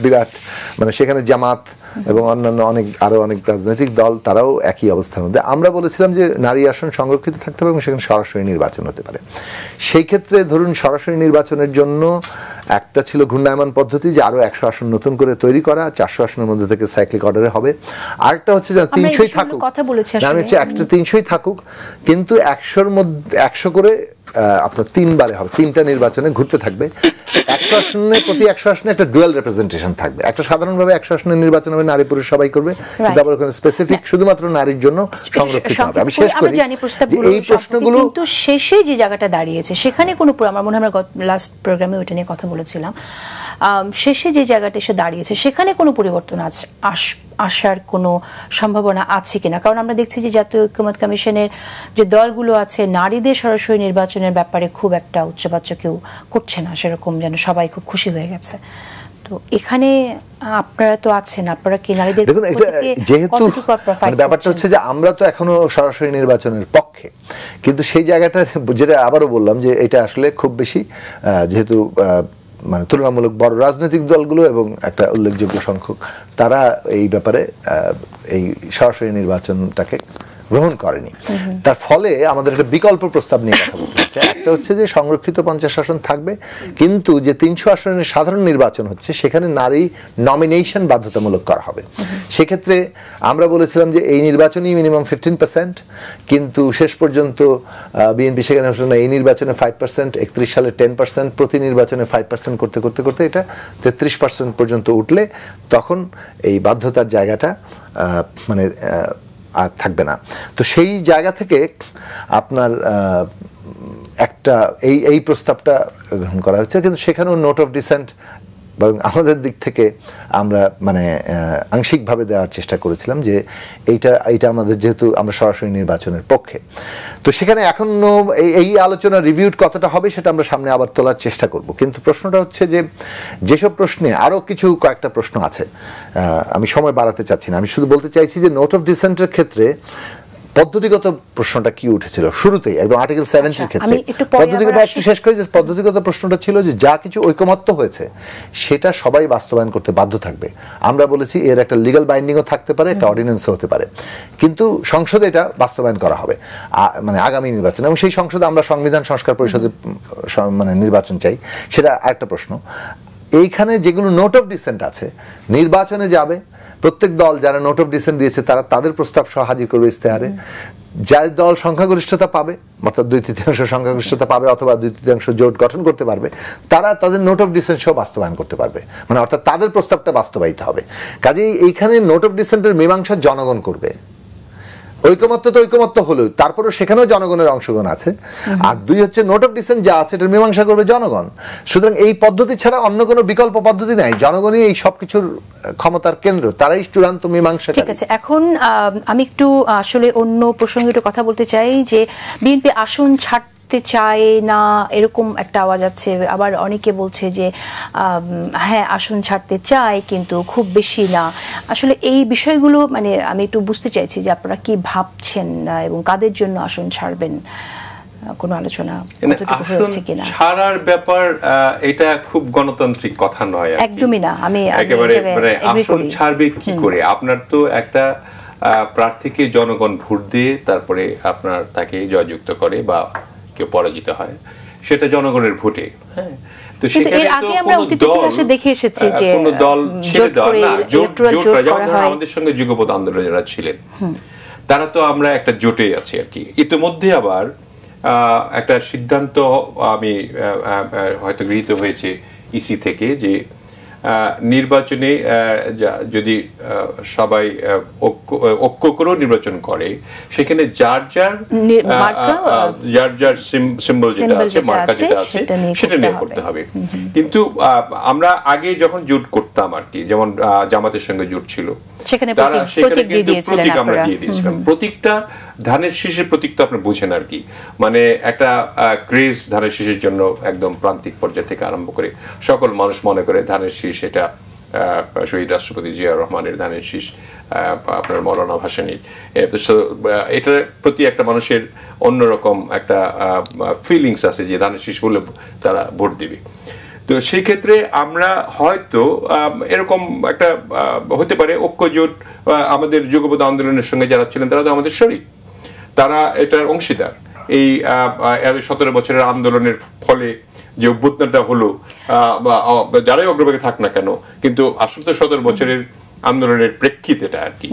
বিরাট মানে সেখানে জামাত এবং অন্যান্য আরো অনেক রাজনৈতিক দল, তারাও একই অবস্থার মধ্যে। আমরা বলেছিলাম যে নারী আসন সংরক্ষিত থাকতে হবে এবং সেখানে সরাসরি নির্বাচন হতে পারে। সেই ক্ষেত্রে ধরুন সরাসরি নির্বাচনের জন্য একটা ছিল ঘূর্ণায়মান পদ্ধতি, যে আরো 100 আসন নতুন করে তৈরি করা, 400 আসনের মধ্যে থেকে সাইক্লিক অর্ডারে হবে। আরেকটা হচ্ছে যে 300ই থাকুক, আমি হচ্ছে একটা 300ই থাকুক, কিন্তু 100-র মধ্যে 100 করে আপনার 3 বারে হবে, 3টা নির্বাচনে ঘুরতে থাকবে। 100 আসনে প্রতি 100 আসনে একটা ডুয়াল রিপ্রেজেন্টেশন থাকবে। একটা সাধারণভাবে 100 আসনের নির্বাচন হবে, নারী পুরুষ সবাই করবে, কিন্তু আবার ওখানে স্পেসিফিক শুধুমাত্র নারীর জন্য সংরক্ষিত হবে। আমি শেষ করি এই প্রশ্নগুলো, কিন্তু শেষে যে জায়গাটা দাঁড়িয়েছে সেখানে কোনো, আমার মনে হয় আমরা লাস্ট প্রোগ্রামে ওইটা নিয়ে কথা বলেছিলাম, শেষে যে জায়গাটা এসে দাঁড়িয়েছে সেখানে কোনো পরিবর্তন আসার কোনো সম্ভাবনা আছে কিনা? কারণ আমরা দেখছি যে জাতীয় ঐকমত্য কমিশনের যে দলগুলো আছে নারীদের সরাসরি নির্বাচনের ব্যাপারে খুব একটা উচ্চবাচ্য কেউ করছে না, সেরকম যেন সবাই খুব খুশি হয়ে গেছে। তো এখানে আপনারা তো আছেন, আপনারা কি নারীদের দেখুন যেহেতু ব্যাপারটা হচ্ছে যে আমরা তো এখনো সরাসরি নির্বাচনের পক্ষে, কিন্তু সেই জায়গাটা যেটা আবারও বললাম যে এটা আসলে খুব বেশি যেহেতু মানে তুলনামূলক বড় রাজনৈতিক দলগুলো এবং একটা উল্লেখযোগ্য সংখ্যক তারা এই ব্যাপারে এই সরাসরি নির্বাচনটাকে গ্রহণ করেনি। তার ফলে আমাদের একটা বিকল্প প্রস্তাব নিয়ে কথা বলতে হচ্ছে। একটা হচ্ছে যে সংরক্ষিত 50 আসন থাকবে, কিন্তু যে 300 আসনের সাধারণ নির্বাচন হচ্ছে সেখানে নারী নমিনেশন বাধ্যতামূলক করা হবে। সেক্ষেত্রে আমরা বলেছিলাম যে এই নির্বাচনই মিনিমাম 15%, কিন্তু শেষ পর্যন্ত বিএনপি সেখানে এই নির্বাচনে 5%, 31 সালে 10%, প্রতি নির্বাচনে 5% করতে করতে করতে এটা 33% পর্যন্ত উঠলে তখন এই বাধ্যতার জায়গাটা মানে আর থাকবে না। তো সেই জায়গা থেকে আপনার একটা এই প্রস্তাবটা গ্রহণ করা হচ্ছে, কিন্তু সেখানেও নোট অফ ডিসেন্ট বরং আমাদের দিক থেকে আমরা মানে আংশিকভাবে দেওয়ার চেষ্টা করেছিলাম যে এইটা আমাদের, যেহেতু আমরা সরাসরি নির্বাচনের পক্ষে, তো সেখানে এখনো এই আলোচনা রিভিউড কতটা হবে সেটা আমরা সামনে আবার তোলার চেষ্টা করব। কিন্তু প্রশ্নটা হচ্ছে যে যেসব প্রশ্নে আরও কয়েকটা প্রশ্ন আছে, আমি সময় বাড়াতে চাচ্ছি না, আমি শুধু বলতে চাইছি যে নোট অফ ডিসেন্টের ক্ষেত্রে পদ্ধতিগত প্রশ্নটা কি উঠেছিল শুরুতেই একদম আর্টিকেল 70 এর ক্ষেত্রে। পদ্ধতিগত একটু শেষ করে, যে পদ্ধতিগত প্রশ্নটা ছিল যে যা কিছু ঐকমত্য হয়েছে সেটা সবাই বাস্তবায়ন করতে বাধ্য থাকবে। আমরা বলেছি এর একটা লিগ্যাল বাইন্ডিংও থাকতে পারে, একটা অর্ডিন্যান্সও হতে পারে, কিন্তু সংসদে এটা বাস্তবায়ন করা হবে মানে আগামী নির্বাচন, এবং সেই সংসদে আমরা সংবিধান সংস্কার পরিষদে মানে নির্বাচন চাই, সেটা আরেকটা প্রশ্ন। এইখানে যেগুলো নোট অফ ডিসেন্ট আছে, নির্বাচনে যাবে প্রত্যেক দল যারা নোট অফ ডিসেন্ট দিয়েছে তারা তাদের প্রস্তাব সহ হাজির করবে ইস্তেহারে। যার দল সংখ্যাগরিষ্ঠতা পাবে, অর্থাৎ 2/3 সংখ্যাগরিষ্ঠতা পাবে অথবা 2/3 জোট গঠন করতে পারবে, তারা তাদের নোট অফ ডিসেন্ট সহ বাস্তবায়ন করতে পারবে, মানে অর্থাৎ তাদের প্রস্তাবটা বাস্তবায়িত হবে। কাজেই এইখানে নোট অফ ডিসেন্টের মীমাংসা জনগণ করবে। ঐকমত্য তো ঐকমত্য হলেও তারপরেও সেখানেও জনগণের অংশগ্রহণ আছে। আর দুই হচ্ছে নোট অফ ডিসেন্ট যা আছে এটার মীমাংসা করবে জনগণ। সুতরাং এই পদ্ধতি ছাড়া অন্য কোনো বিকল্প পদ্ধতি নাই, জনগণই এই সবকিছুর ক্ষমতার কেন্দ্র, তারাই চূড়ান্ত মীমাংসা। ঠিক আছে, এখন আমি একটু আসলে অন্য প্রসঙ্গে একটু কথা বলতে চাই যে বিএনপি আসন ছাড়তে চায় না এরকম একটা আওয়াজ আছে, আবার অনেকে বলছে যে হ্যাঁ আসন ছাড়তে চায় কিন্তু খুব বেশি না। আসলে এই বিষয়গুলো মানে আমি একটু বুঝতে চাইছি যে আপনারা কি ভাবছেন এবং কাদের জন্য আসন ছাড়বেন, কোনো আলোচনা হয়েছে কিনা? ছাড়ার ব্যাপার এটা খুব গণতান্ত্রিক কথা নয়, একদমই না। আমি একেবারে মানে আসন ছাড়বে কি করে? আপনার তো একটা প্রার্থীকে জনগণ ভোট দিয়ে তারপরে আপনার তাকে জয়যুক্ত করে বা কেউ পরাজিত হয়, সেটা জনগণের ভোটে। হ্যাঁ, তো সেখানে তো দেখে এসেছি যে কোন দল ছেড়ে দেওয়া না, জোট যেমন আমাদের সঙ্গে যুগপৎ আন্দোলনে যারা ছিলেন তারা তো আমরা একটা জোটে আছি আর কি। ইতিমধ্যে আবার একটা সিদ্ধান্ত আমি হয়তো গৃহীত হয়েছে ইসি থেকে যে নির্বাচনে যদি সবাই ঐক্য করেও নির্বাচন করে, সেখানে যার যার সিম্বল যেটা আছে, মার্কা যেটা আছে, সেটা নিয়ে করতে হবে। কিন্তু আমরা আগে যখন জোট করতাম আর কি, যেমন জামাতের সঙ্গে জোট ছিল, সেখানে কিন্তু প্রতীক আমরা দিয়ে দিয়েছিলাম। প্রতীকটা ধানের শীষের প্রতীক তো আপনি বুঝেন আর কি, মানে একটা ক্রেজ ধানের শীষের জন্য একদম প্রান্তিক পর্যায় থেকে আরম্ভ করে সকল মানুষ মনে করে ধানের শীষ এটা শহীদ রাষ্ট্রপতি জিয়া রহমানের ধানের শীষ, আপনার মৌলানা ভাসানীর, এটার প্রতি একটা মানুষের অন্যরকম একটা ফিলিংস আছে যে ধানের শীষ বলে তারা ভোট দিবে। তো সেই ক্ষেত্রে আমরা হয়তো এরকম একটা হতে পারে ঐক্য জোট, আমাদের যুগপৎ আন্দোলনের সঙ্গে যারা ছিলেন তারা তো আমাদের শরীক, তারা এটার অংশীদার। এই 17 বছরের আন্দোলনের ফলে যে অভ্যুত্থানটা হলো, যারাই অগ্রভাগে থাক না কেন, কিন্তু আসলে তো 17 বছরের আন্দোলনের প্রেক্ষিত এটা আর কি।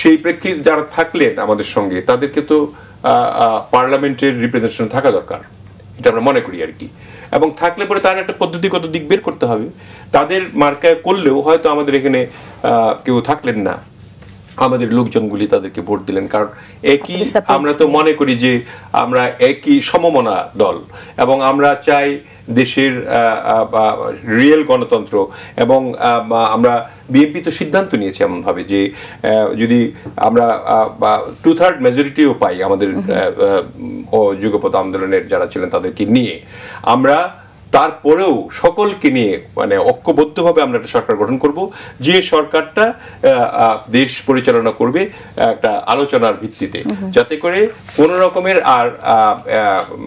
সেই প্রেক্ষিত যারা থাকলেন আমাদের সঙ্গে, তাদেরকে তো পার্লামেন্টের রিপ্রেজেন্টেশন থাকা দরকার, এটা আমরা মনে করি আর কি। এবং থাকলে পরে তার একটা পদ্ধতিগত দিক বের করতে হবে। তাদের মার্কায় করলেও হয়তো আমাদের এখানে কেউ থাকলেন না, আমাদের লোকজনগুলি তাদেরকে ভোট দিলেন, কারণ একই আমরা তো মনে করি যে আমরা একই সমমনা দল, এবং আমরা চাই দেশের রিয়েল গণতন্ত্র। এবং আমরা বিএনপি তো সিদ্ধান্ত নিয়েছে এমন ভাবে যে যদি আমরা 2/3 মেজরিটিও পাই আমাদের যুগপৎ আন্দোলনের যারা ছিলেন তাদেরকে নিয়ে, আমরা তারপরেও সকলকে নিয়ে মানে ঐক্যবদ্ধভাবে আমরা একটা সরকার গঠন করব, যে সরকারটা দেশ পরিচালনা করবে একটা আলোচনার ভিত্তিতে, যাতে করে কোন রকমের আর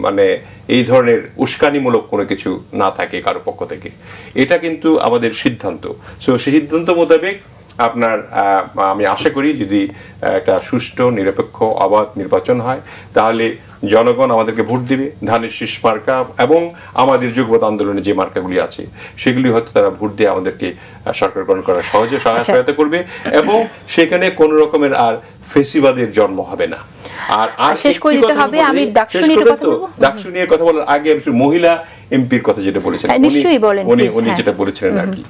মানে এই ধরনের উস্কানিমূলক কোনো কিছু না থাকে কারো পক্ষ থেকে। এটা কিন্তু আমাদের সিদ্ধান্ত। সো সেই সিদ্ধান্ত মোতাবেক আপনার আমি আশা করি যদি একটা সুষ্ঠু নিরপেক্ষ অবাধ নির্বাচন হয়, তাহলে জনগণ আমাদেরকে ভোট দিবে ধানের শীষ মার্কা, এবং আমাদের যুগপৎ আন্দোলনে যে মার্কাগুলি আছে সেগুলি হয়তো তারা ভোট দিয়ে আমাদেরকে সরকার গঠন করার সহজে সহায়তা করবে, এবং সেখানে কোন রকমের আর ফেসিবাদের জন্ম হবে না। আর শেষ করে দিতে হবে, আমি ডাকসু নিয়ে কথা বলার আগে মহিলা এমপির কথা যেটা বলেছেন, উনি যেটা বলেছিলেন আর কি,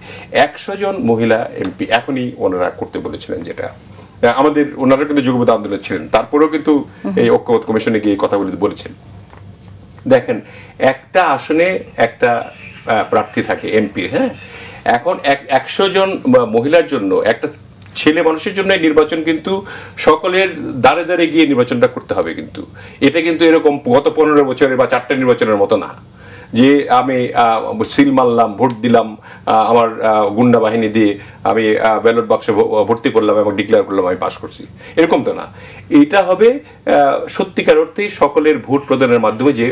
100 জন মহিলা এমপি এখনই ওনারা করতে বলেছিলেন, যেটা আমাদের ওনারা কিন্তু যুগপৎ আন্দোলন ছিলেন, তারপরেও কিন্তু এই ঐক্যমত কমিশনে গিয়ে কথাগুলি বলেছেন। দেখেন, একটা আসনে একটা প্রার্থী থাকে এমপির, হ্যাঁ, এখন 100 জন মহিলার জন্য, একটা ছেলে মানুষের জন্য নির্বাচন কিন্তু সকলের দ্বারে দ্বারে গিয়ে নির্বাচনটা করতে হবে। কিন্তু এটা কিন্তু এরকম গত 15 বছরের বা 4টা নির্বাচনের মতো না যে আমি সিল মারলাম, ভোট দিলাম, আমার গুন্ডা বাহিনী দিয়ে আমি ব্যালট বাক্সে ভর্তি করলাম এবং ডিক্লেয়ার করলাম আমি পাস করছি, এরকম তো না। এটা হবে সত্যিকার অর্থেই সকলের ভোট প্রদানের মাধ্যমে যে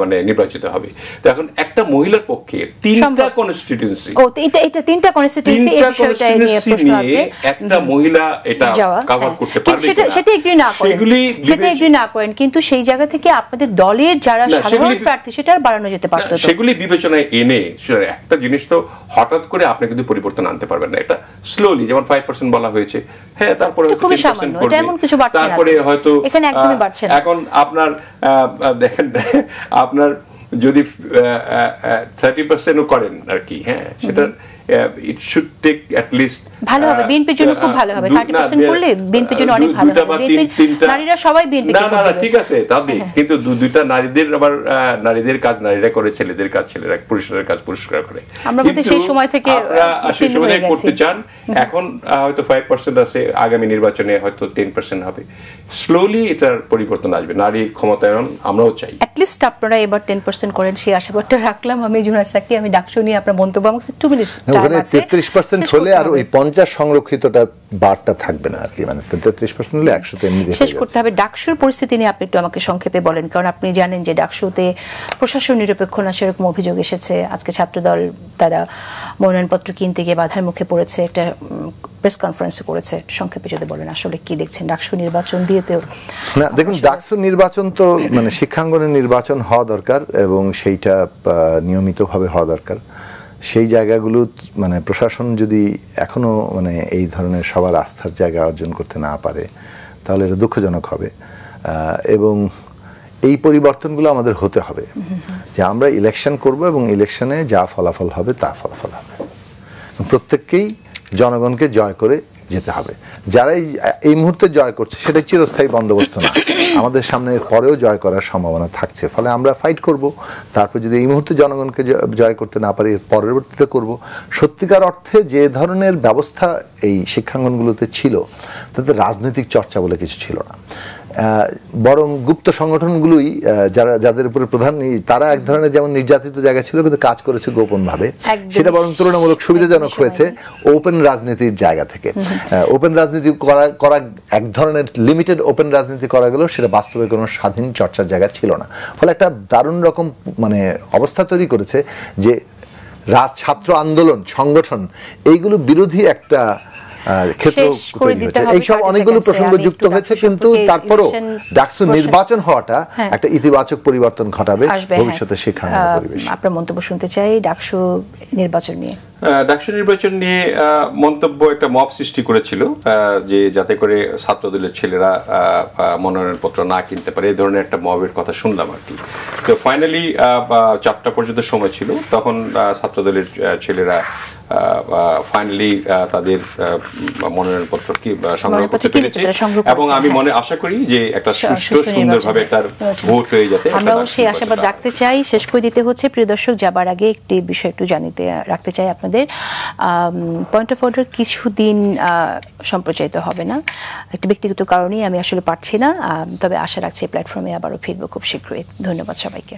মানে নির্বাচিত হবে। তো এখন একটা মহিলার পক্ষে 3টা কনস্টিটিউয়েন্সি, এটা 3টা কনস্টিটিউয়েন্সি, এই বিষয়টা নিয়ে প্রশ্ন আছে, একটা মহিলা এটা কভার করতে পারবে কিনা সেটা এগ্রি না করেন, সেটা এগ্রি না করেন, কিন্তু সেই জায়গা থেকে আপনাদের দলের যারা সাধারণ প্রার্থী সেটা বাড়ানো যেতে পারত। সেগুলি বিবেচনায় এনে একটা জিনিস তো হঠাৎ করে আপনি কিন্তু পরিবর্তন আনতে পারবেন না, এটা স্লোলি, যেমন 5% বলা হয়েছে, হ্যাঁ, তারপরে খুবই সামান্য, এটা এমন কিছু বাড়ছে না, তারপরে হয়তো এখানে একদমই বাড়ছে না। এখন আপনার দেখেন, আপনার যদি 30%ও করেন আর কি, হ্যাঁ, সেটা it should take at least ভালো হবে, বিএনপির জন্য খুব ভালো হবে। 30% করলে বিএনপির জন্য অনেক ভালো হবে। নারীরা সবাই বিএনপি না ঠিক আছে, তবে কিন্তু দুইটা নারীদের, আবার নারীদের কাজ নারীরা করে, ছেলেদের কাজ ছেলেরা, পুরুষের কাজ পুরুষরা করে। আমরা কিন্তু সেই সময় থেকে করতে চান, এখন হয়তো 5% আছে, আগামী নির্বাচনে হয়তো 10% হবে। স্লোলি এটার পরিবর্তন আসবে, নারী ক্ষমতায়ন আমরাও চাই। অ্যাটলিস্ট আপনারা এবার 10% করেন সেই আশাবাদটা রাখলাম। আমি জুনায়েদ সাকি, আমি ডাকসু নিয়ে আপনার মন্তব্য, আমাকে 2 মিনিট টাইম আছে। 33% হলে আর ওই 50 সংরক্ষিতটা বারটা থাকবে না আর কি, মানে 33% হলে 100 তে এমনি শেষ করতে হবে। ডাকসুর পরিস্থিতি নিয়ে আপনি একটু আমাকে সংক্ষেপে বলেন, কারণ আপনি জানেন যে ডাকসুতে প্রশাসন নিরপেক্ষ না, সেরকম অভিযোগ এসেছে। আজকে ছাত্রদল তারা মনোনয়নপত্র কিনতে গিয়ে বাধার মুখে পড়েছে, একটা প্রেস কনফারেন্স করেছে। সংক্ষেপে যদি বলেন আসলে কি দেখছেন ডাকসু নির্বাচন দিয়েতেও? না দেখুন, ডাকসু নির্বাচন তো মানে শিক্ষাঙ্গনের নির্বাচন হওয়া দরকার এবং সেইটা নিয়মিতভাবে হওয়া দরকার। সেই জায়গাগুলো মানে প্রশাসন যদি এখনো মানে এই ধরনের সবার আস্থার জায়গা অর্জন করতে না পারে তাহলে এটা দুঃখজনক হবে। এবং এই পরিবর্তনগুলো আমাদের হতে হবে যে আমরা ইলেকশন করব এবং ইলেকশনে যা ফলাফল হবে তা ফলাফল হবে, প্রত্যেককেই জনগণকে জয় করে যেতে হবে। যারা এই মুহূর্তে জয় করছে সেটা চিরস্থায়ী বন্দোবস্ত না, আমাদের সামনে পরেও জয় করার সম্ভাবনা থাকছে। ফলে আমরা ফাইট করব, তারপর যদি এই মুহূর্তে জনগণকে জয় করতে না পারি পরবর্তীতে করব। সত্যিকার অর্থে যে ধরনের ব্যবস্থা এই শিক্ষাঙ্গনগুলোতে ছিল তাতে রাজনৈতিক চর্চা বলে কিছু ছিল না, বরং গুপ্ত সংগঠনগুলোই যাদের উপরে প্রধান, তারা এক ধরনের যেমন নির্যাতিত জায়গা ছিল কিন্তু কাজ করেছে গোপনভাবে, সেটা বরং তুলনামূলক সুবিধাজনক হয়েছে ওপেন রাজনীতির জায়গা থেকে। ওপেন রাজনীতি করা এক ধরনের লিমিটেড ওপেন রাজনীতি করা গেল, সেটা বাস্তবে কোনো স্বাধীন চর্চার জায়গা ছিল না। ফলে একটা দারুণ রকম মানে অবস্থা তৈরি করেছে যে ছাত্র আন্দোলন সংগঠন এইগুলো বিরোধী একটা এইসব অনেকগুলো প্রসঙ্গ যুক্ত হয়েছে, কিন্তু তারপরও ডাকসু নির্বাচন হওয়াটা একটা ইতিবাচক পরিবর্তন ঘটাবে ভবিষ্যতে শিক্ষাঙ্গন পরিবেশ। আপনার মন্তব্য শুনতে চাই ডাকসু নির্বাচন নিয়ে। ডাকসু নির্বাচন নিয়ে মন্তব্য একটা মব সৃষ্টি করেছিল যে যাতে করে ছাত্রদলের ছেলেরা মনোনয়নপত্র না কিনতে পারে, এই ধরনের একটা মবের কথা শুনলাম আর কি। তো ফাইনালি 4টা পর্যন্ত সময় ছিল, তখন ছাত্রদলের ছেলেরা ফাইনালি তাদের মনোনয়নপত্র কি সংগ্রহ করতে পেরেছে এবং আমি আশা করি যে একটা সুষ্ঠু সুন্দরভাবে একটা ভোট হয়ে যাতে আমরাও সেই আশাবাদ রাখতে চাই। শেষ করে দিতে হচ্ছে, প্রিয় দর্শক, যাবার আগে একটি বিষয় একটু জানিতে রাখতে চাই আপনাদের। পয়েন্ট অফ অর্ডার কিছুদিন সম্প্রচারিত হবে না, একটি ব্যক্তিগত কারণেই আমি আসলে পারছি না, তবে আশা রাখছি প্ল্যাটফর্মে আবারও ফিরবো খুব শীঘ্রই। ধন্যবাদ সবাইকে।